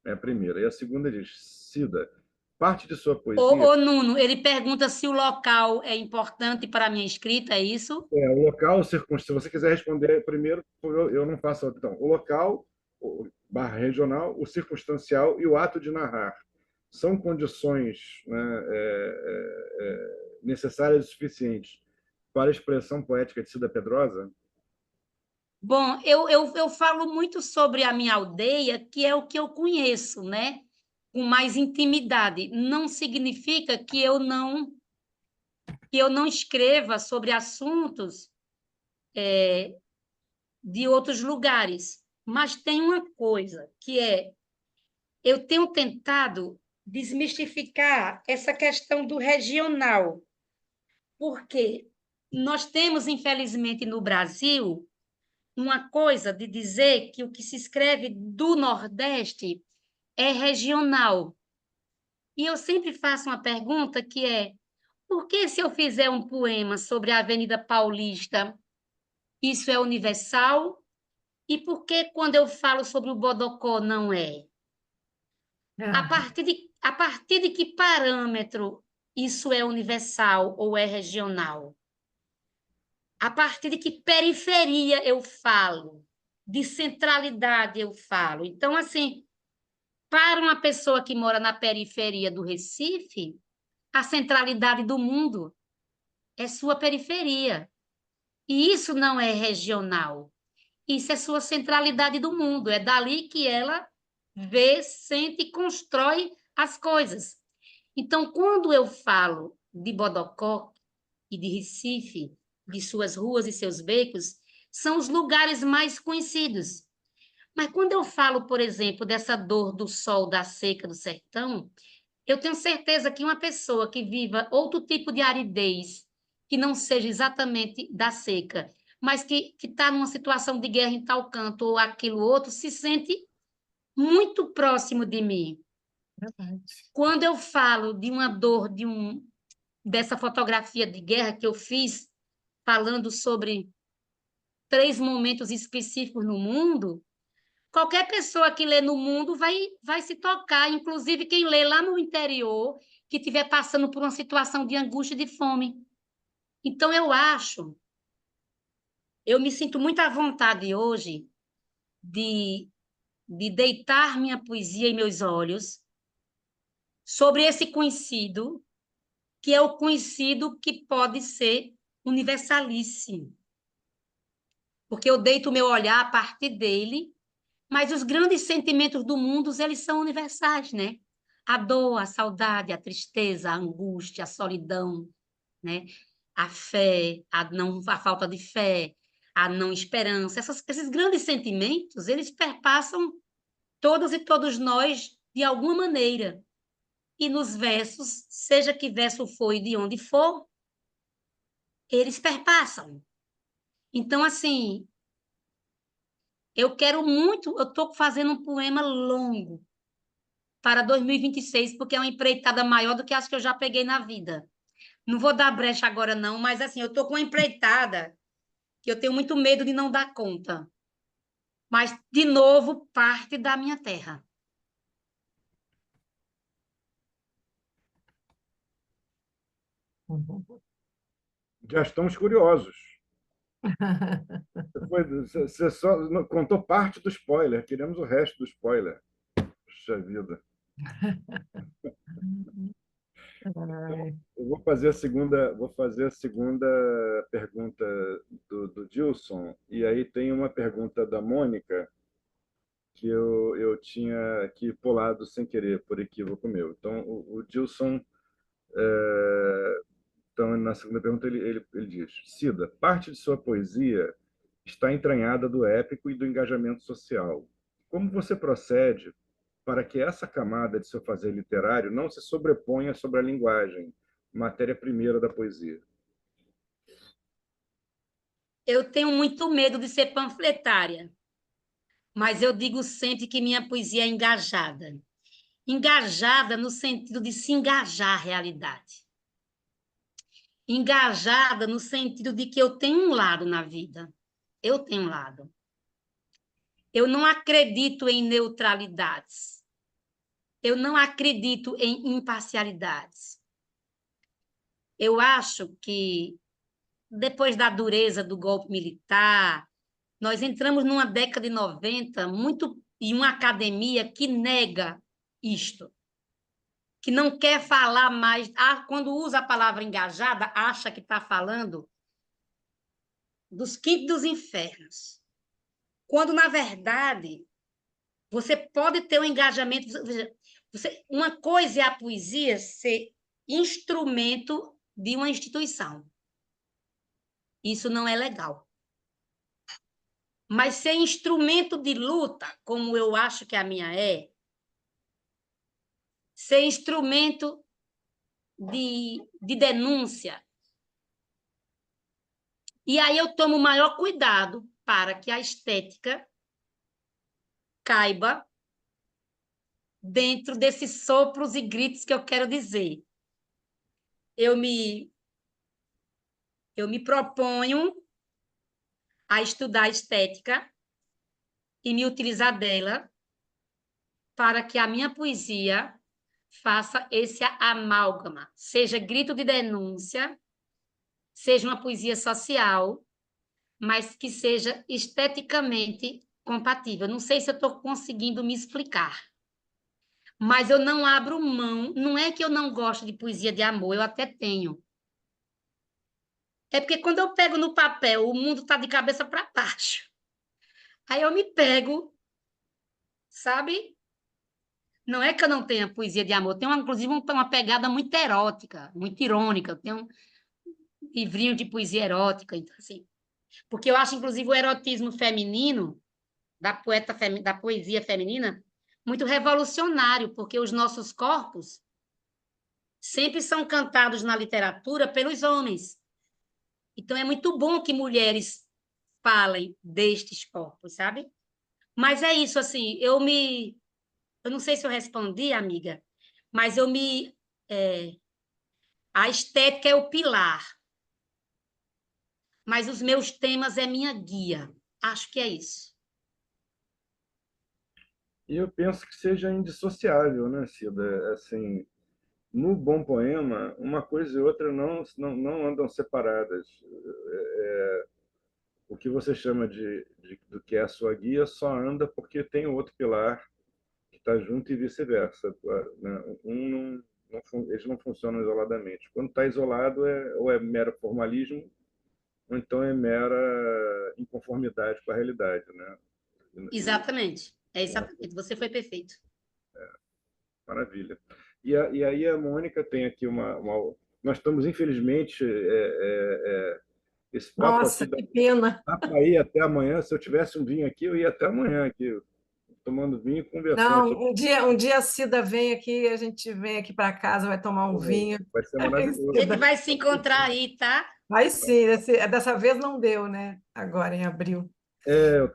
É a primeira. E a segunda diz: Cida, parte de sua poesia. Ô, Nuno, ele pergunta se o local é importante para a minha escrita, é isso? O local, o se você quiser responder primeiro, eu não faço. Então, o local, barra regional, o circunstancial e o ato de narrar são condições, né, necessárias e suficientes para a expressão poética de Cida Pedrosa? Bom, eu falo muito sobre a minha aldeia, que é o que eu conheço, né? Com mais intimidade. Não significa que eu não escreva sobre assuntos de outros lugares. Mas tem uma coisa, que é, eu tenho tentado desmistificar essa questão do regional, porque nós temos, infelizmente, no Brasil, uma coisa de dizer que o que se escreve do Nordeste é regional. E eu sempre faço uma pergunta que é: por que se eu fizer um poema sobre a Avenida Paulista, isso é universal? E por que quando eu falo sobre o Bodocó não é? A partir de que parâmetro isso é universal ou é regional? A partir de que periferia eu falo? de centralidade, eu falo. Então, assim, para uma pessoa que mora na periferia do Recife, a centralidade do mundo é sua periferia. E isso não é regional. Isso é sua centralidade do mundo. É dali que ela vê, sente e constrói as coisas. Então, quando eu falo de Bodocó e de Recife, de suas ruas e seus becos, são os lugares mais conhecidos. Mas quando eu falo, por exemplo, dessa dor do sol, da seca do sertão, eu tenho certeza que uma pessoa que viva outro tipo de aridez, que não seja exatamente da seca, mas que está numa situação de guerra em tal canto ou aquilo outro, se sente muito próximo de mim. Verdade. Quando eu falo de uma dor, dessa fotografia de guerra que eu fiz, falando sobre 3 momentos específicos no mundo, qualquer pessoa que lê no mundo vai se tocar, inclusive quem lê lá no interior, que estiver passando por uma situação de angústia e de fome. Então, eu me sinto muito à vontade hoje de deitar minha poesia em meus olhos sobre esse conhecido, que é o conhecido que pode ser universalíssimo. Porque eu deito o meu olhar a partir dele, mas os grandes sentimentos do mundo, eles são universais, né? A dor, a saudade, a tristeza, a angústia, a solidão, né? A fé, a falta de fé, a não esperança. Esses grandes sentimentos, eles perpassam todas e todos nós de alguma maneira. E nos versos, seja que verso for e de onde for, eles perpassam. Então, assim, eu quero muito, eu estou fazendo um poema longo para 2026, porque é uma empreitada maior do que as que eu já peguei na vida. Não vou dar brecha agora, não, mas assim, eu estou com uma empreitada que eu tenho muito medo de não dar conta. Mas, de novo, parte da minha terra. Uhum. Já estamos curiosos. Você só contou parte do spoiler, queremos o resto do spoiler. Puxa vida. Ai. Eu vou fazer a segunda pergunta do Dilson, e aí tem uma pergunta da Mônica que eu tinha aqui pulado sem querer, por equívoco meu. Então, o Dilson, então, na segunda pergunta, ele diz: Cida, parte de sua poesia está entranhada do épico e do engajamento social. Como você procede para que essa camada de seu fazer literário não se sobreponha sobre a linguagem, matéria primeira da poesia? Eu tenho muito medo de ser panfletária, mas eu digo sempre que minha poesia é engajada. Engajada no sentido de se engajar à realidade. Engajada no sentido de que eu tenho um lado na vida. Eu tenho um lado. Eu não acredito em neutralidades. Eu não acredito em imparcialidades. Eu acho que, depois da dureza do golpe militar, nós entramos numa década de 90 muito, em uma academia que nega isto, que não quer falar mais. Quando usa a palavra engajada, acha que está falando dos quintos dos infernos. Quando, na verdade, você pode ter um engajamento. Uma coisa é a poesia ser instrumento de uma instituição. Isso não é legal. Mas ser instrumento de luta, como eu acho que a minha ser instrumento de denúncia. E aí eu tomo o maior cuidado para que a estética caiba dentro desses sopros e gritos que eu quero dizer. Eu me proponho a estudar estética e me utilizar dela para que a minha poesia faça esse amálgama, seja grito de denúncia, seja uma poesia social, mas que seja esteticamente compatível. Não sei se eu estou conseguindo me explicar, mas eu não abro mão. Não é que eu não gosto de poesia de amor, eu até tenho. É porque quando eu pego no papel, o mundo está de cabeça para baixo. Aí eu me pego, sabe? Não é que eu não tenha poesia de amor, eu tenho, inclusive, uma pegada muito erótica, muito irônica. Eu tenho um livrinho de poesia erótica, então, assim. Porque eu acho, inclusive, o erotismo feminino, da poesia feminina, muito revolucionário, porque os nossos corpos sempre são cantados na literatura pelos homens. Então, é muito bom que mulheres falem destes corpos, sabe? Mas é isso, assim, eu não sei se eu respondi, amiga, mas a estética é o pilar, mas os meus temas é minha guia. Acho que é isso. E eu penso que seja indissociável, né, Cida? Assim, no bom poema, uma coisa e outra não andam separadas. O que você chama do que é a sua guia só anda porque tem o outro pilar que está junto e vice-versa, né? Eles não funcionam isoladamente. Quando está isolado, ou é mero formalismo, ou então é mera inconformidade com a realidade, né? Exatamente. É exatamente. Você foi perfeito. Maravilha. E aí a Mônica tem aqui nós estamos, infelizmente, esse papo Nossa, aqui que pena. dá para ir até amanhã. Se eu tivesse um vinho aqui, eu ia até amanhã aqui, tomando vinho e conversando Não, sobre um dia a Cida vem aqui, a gente vem aqui para casa, vai tomar um isso. vinho. Vai ser Ai, maravilhoso. A gente Cida. vai se encontrar aí, tá? Vai sim, dessa vez não deu, né? Agora, em abril. Eu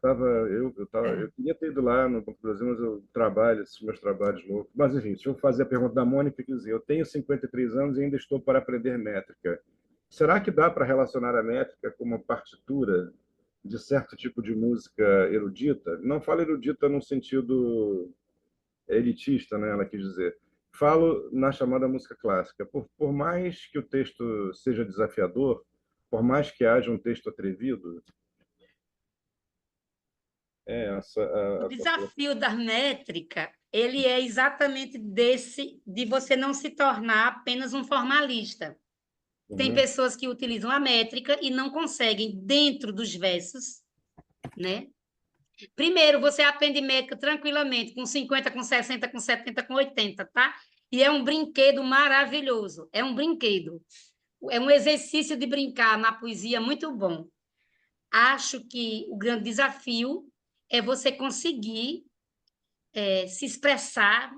queria ter ido lá no Banco do Brasil, mas eu trabalho, esses meus trabalhos loucos. Mas, enfim, deixa eu fazer a pergunta da Mônica, quer dizer, eu tenho 53 anos e ainda estou para aprender métrica. Será que dá para relacionar a métrica com uma partitura de certo tipo de música erudita? Não falo erudita no sentido elitista, né, ela quis dizer. Falo na chamada música clássica. Por mais que o texto seja desafiador, por mais que haja um texto atrevido, essa O a tua. desafio da métrica, ele é exatamente desse, de você não se tornar apenas um formalista. Tem Uhum. pessoas que utilizam a métrica e não conseguem, dentro dos versos, né? Primeiro, você aprende métrica tranquilamente, com 50, com 60, com 70, com 80, tá? E é um brinquedo maravilhoso. É um brinquedo. É um exercício de brincar na poesia muito bom. Acho que o grande desafio é você conseguir se expressar,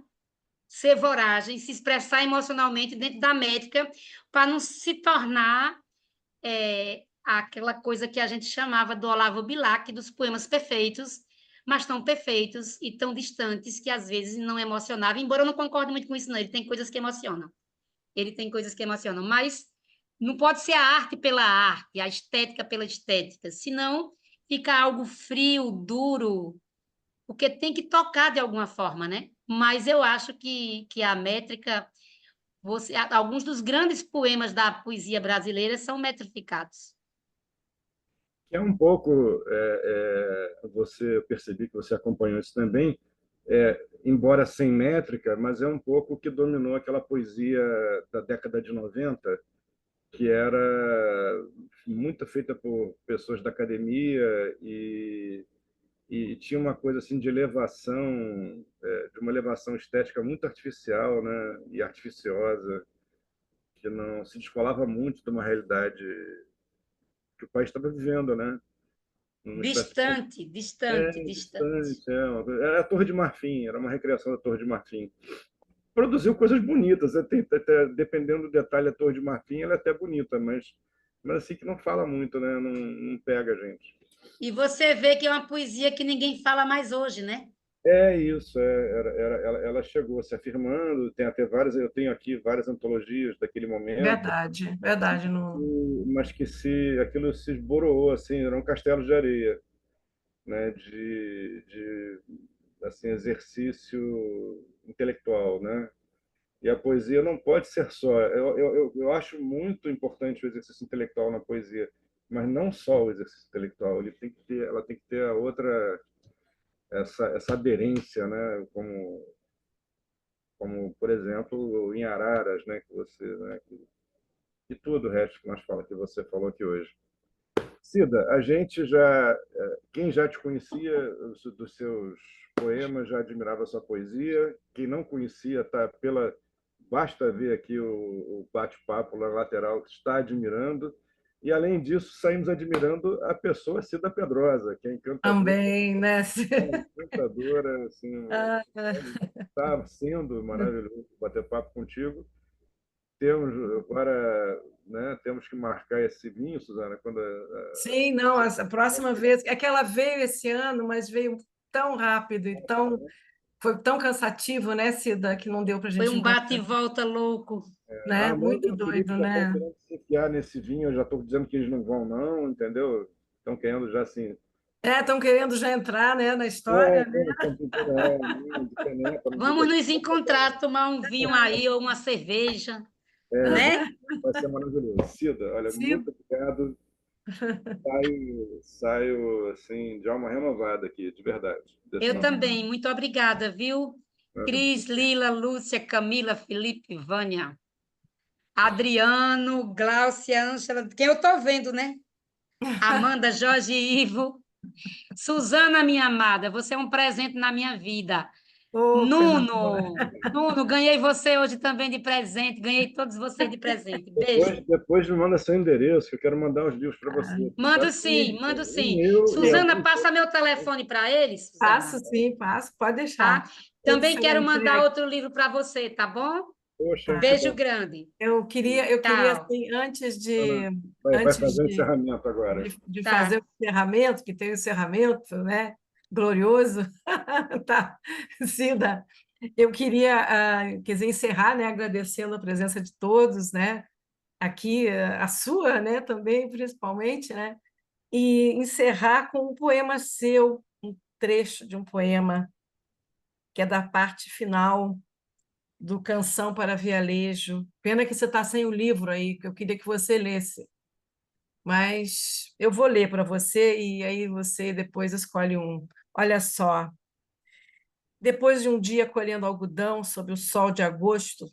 ser voragem, se expressar emocionalmente dentro da métrica, para não se tornar aquela coisa que a gente chamava do Olavo Bilac, dos poemas perfeitos, mas tão perfeitos e tão distantes que às vezes não emocionavam, embora eu não concorde muito com isso, não. Ele tem coisas que emocionam. Ele tem coisas que emocionam, mas não pode ser a arte pela arte, a estética pela estética, senão fica algo frio, duro, porque tem que tocar de alguma forma, né? Mas eu acho que a métrica, alguns dos grandes poemas da poesia brasileira são metrificados. Que é um pouco, eu percebi que você acompanhou isso também, embora sem métrica, mas é um pouco o que dominou aquela poesia da década de 90, que era muito feita por pessoas da academia e tinha uma coisa assim de elevação, de uma elevação estética muito artificial, né, e artificiosa, que não se descolava muito de uma realidade que o país estava vivendo, né? Numa espécie Distante, distante, distante. distante. Era a Torre de Marfim, era uma recriação da Torre de Marfim. Produziu coisas bonitas, dependendo do detalhe, a Torre de Marfim ela é até bonita, mas assim que não fala muito, né? Não pega a gente. E você vê que é uma poesia que ninguém fala mais hoje, né? É isso, ela chegou se afirmando, tem até várias, eu tenho aqui várias antologias daquele momento, Verdade, verdade. No... mas que aquilo se esboroou, assim, eram castelos de areia, né, de assim, exercício intelectual, né? E a poesia não pode ser só. Eu acho muito importante o exercício intelectual na poesia, mas não só o exercício intelectual. Ela tem que ter a outra. essa aderência, né? Como, por exemplo, em Araras, né? Que você, né? E tudo o resto que nós falamos, que você falou aqui hoje. Cida, a gente já, quem já te conhecia dos seus poemas já admirava a sua poesia. Quem não conhecia, tá pela basta ver aqui o bate-papo na lateral que está admirando. E além disso, saímos admirando a pessoa Cida Pedrosa, que é encantadora, Também, né? encantadora, assim, Ah, está sendo maravilhoso bater papo contigo. Temos agora, né, temos que marcar esse vinho, Suzana, quando sim, não, a próxima vez. É que ela veio esse ano, mas veio tão rápido e tão. Foi tão cansativo, né, Cida, que não deu para a Foi gente um bate e encontrar, volta louco. a né? Amanda e Muito o Felipe doido, já estão né? querendo se enfiar nesse vinho, eu já estou dizendo que eles não vão, não, entendeu? Estão querendo já assim. É, estão querendo já entrar, né, na É, história, né? estão pedindo não, de caneca, não Vamos diga. nos encontrar, tomar um vinho aí ou uma cerveja, É, né? vai ser maravilhoso. Cida, olha, Sim. muito obrigado. Saio assim, de alma renovada aqui, de verdade, desse Eu nosso. também. Muito obrigada, viu? Cris, Lila, Lúcia, Camila, Felipe, Vânia, Adriano, Gláucia, Ângela, quem eu estou vendo, né? Amanda, Jorge e Ivo. Suzana, minha amada, você é um presente na minha vida. Ô, coisa boa. Nuno, ganhei você hoje também de presente, ganhei todos vocês de presente. Beijo. Depois me manda seu endereço, que eu quero mandar os livros para você. Mando sim, E mando O sim. meu e eu Suzana, alguns passa outros. meu telefone para eles, passo, Suzana, sim, passo, pode deixar. tá? Tudo Também será quero mandar entregue. outro livro para você, tá bom? Poxa, muito Beijo bom. grande. Eu queria Tchau. assim, Ana, vai antes fazer o de, encerramento agora. de fazer Tá. o encerramento, que tem o encerramento, né? Glorioso, tá? Cida, eu queria, quer dizer, encerrar, né? Agradecendo a presença de todos, né? Aqui, a sua, né? Também, principalmente, né? E encerrar com um poema seu, um trecho de um poema que é da parte final do Canção para Vialejo. Pena que você está sem o livro aí, que eu queria que você lesse. Mas eu vou ler para você e aí você depois escolhe um. Olha só. Depois de um dia colhendo algodão sob o sol de agosto,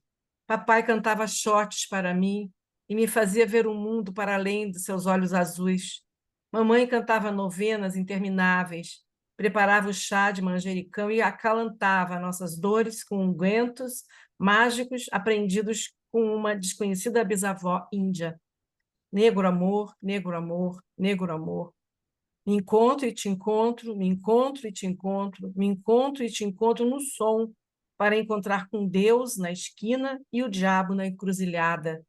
papai cantava shotes para mim e me fazia ver o mundo para além de seus olhos azuis. Mamãe cantava novenas intermináveis, preparava o chá de manjericão e acalantava nossas dores com ungüentos mágicos aprendidos com uma desconhecida bisavó índia. Negro amor, negro amor, negro amor. Me encontro e te encontro, me encontro e te encontro, me encontro e te encontro no som, para encontrar com Deus na esquina e o diabo na encruzilhada.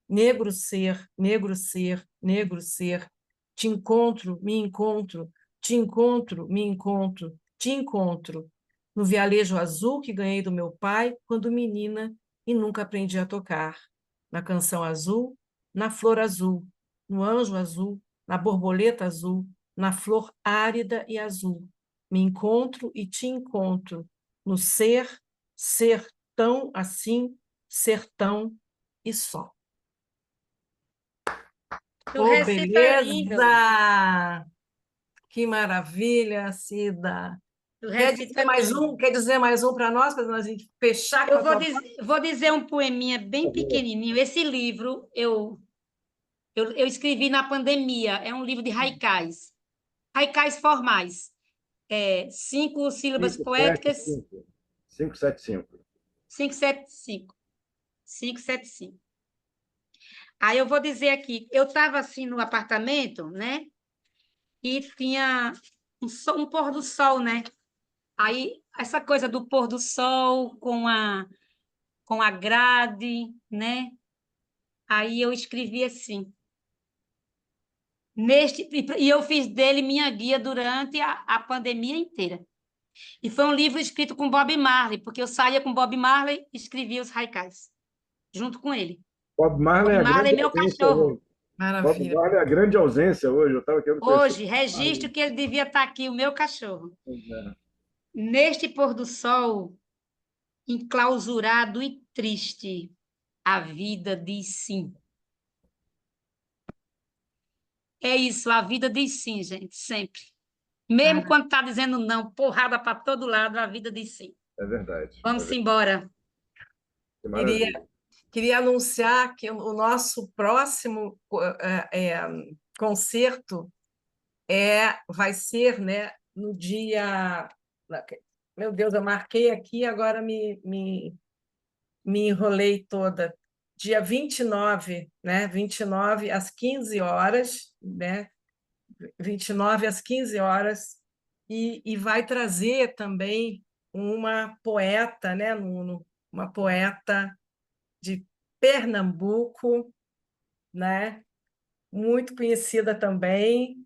Negro ser, negro ser, negro ser. Te encontro, me encontro, te encontro, me encontro, te encontro. No vialejo azul que ganhei do meu pai quando menina e nunca aprendi a tocar. Na canção azul, na flor azul, no anjo azul, na borboleta azul, na flor árida e azul. Me encontro e te encontro. No ser, ser tão assim, sertão e só. O Oh, Recife é lindo. beleza! Que maravilha, Cida. O Quer Recife dizer é mais lindo. um? Quer dizer mais um para nós a gente fechar com Eu a tua voz? vou dizer um poeminha bem pequenininho. Esse livro eu escrevi na pandemia. É um livro de haikais. Haikais formais. 5 sílabas poéticas, 575. 575. 575. 575. Aí eu vou dizer aqui, eu estava assim no apartamento, né? E tinha um pôr do sol, né? Aí essa coisa do pôr do sol com a grade, né? Aí eu escrevi assim. E eu fiz dele minha guia durante a pandemia inteira. E foi um livro escrito com Bob Marley, porque eu saía com Bob Marley e escrevia os haikais, junto com ele. Bob Marley Bob é a Marley é grande meu ausência hoje. cachorro. Bob Maravilha. Marley é a grande ausência hoje. Eu estava querendo conhecer o Hoje, Bob registro Marley. que ele devia estar aqui, o meu cachorro. É. Neste pôr do sol, enclausurado e triste, a vida diz sim. É isso, a vida diz sim, gente, sempre. Mesmo quando está dizendo não, porrada para todo lado, a vida diz sim. É verdade. Vamos embora. Que Queria, maravilha. queria anunciar que o nosso próximo concerto vai ser, né, no dia. Meu Deus, eu marquei aqui, agora me enrolei toda. Dia 29, né? 29 às 15 horas, né? 29 às 15 horas, e vai trazer também uma poeta, né, Nuno? Uma poeta de Pernambuco, né? Muito conhecida também,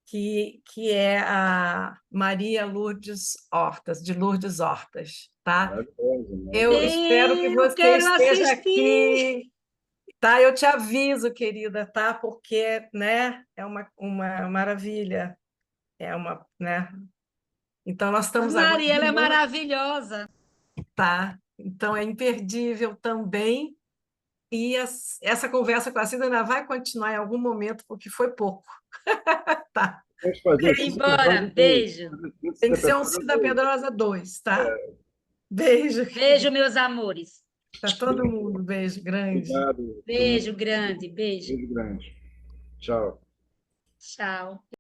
que é a Maria Lourdes Hortas, de Lourdes Hortas, tá? Maravilhoso, Eu maravilhoso. espero que Eu você quero esteja assistir. aqui, tá? Eu te aviso, querida, tá? Porque, né, é uma maravilha, né? Então nós estamos Maria, ela é aguardando, maravilhosa. tá? Então é imperdível também. E essa conversa com a Cida ainda vai continuar em algum momento, porque foi pouco, tá? Vamos fazer o Cida Embora. Pedrosa 2. Beijo. Tem Cida que ser um Pedrosa Cida 2. Pedrosa 2, tá? Beijo Beijo, meus amores. para todo mundo, beijo grande. Obrigado. Foi muito Beijo grande. Beijo. beijo grande. Tchau. Tchau.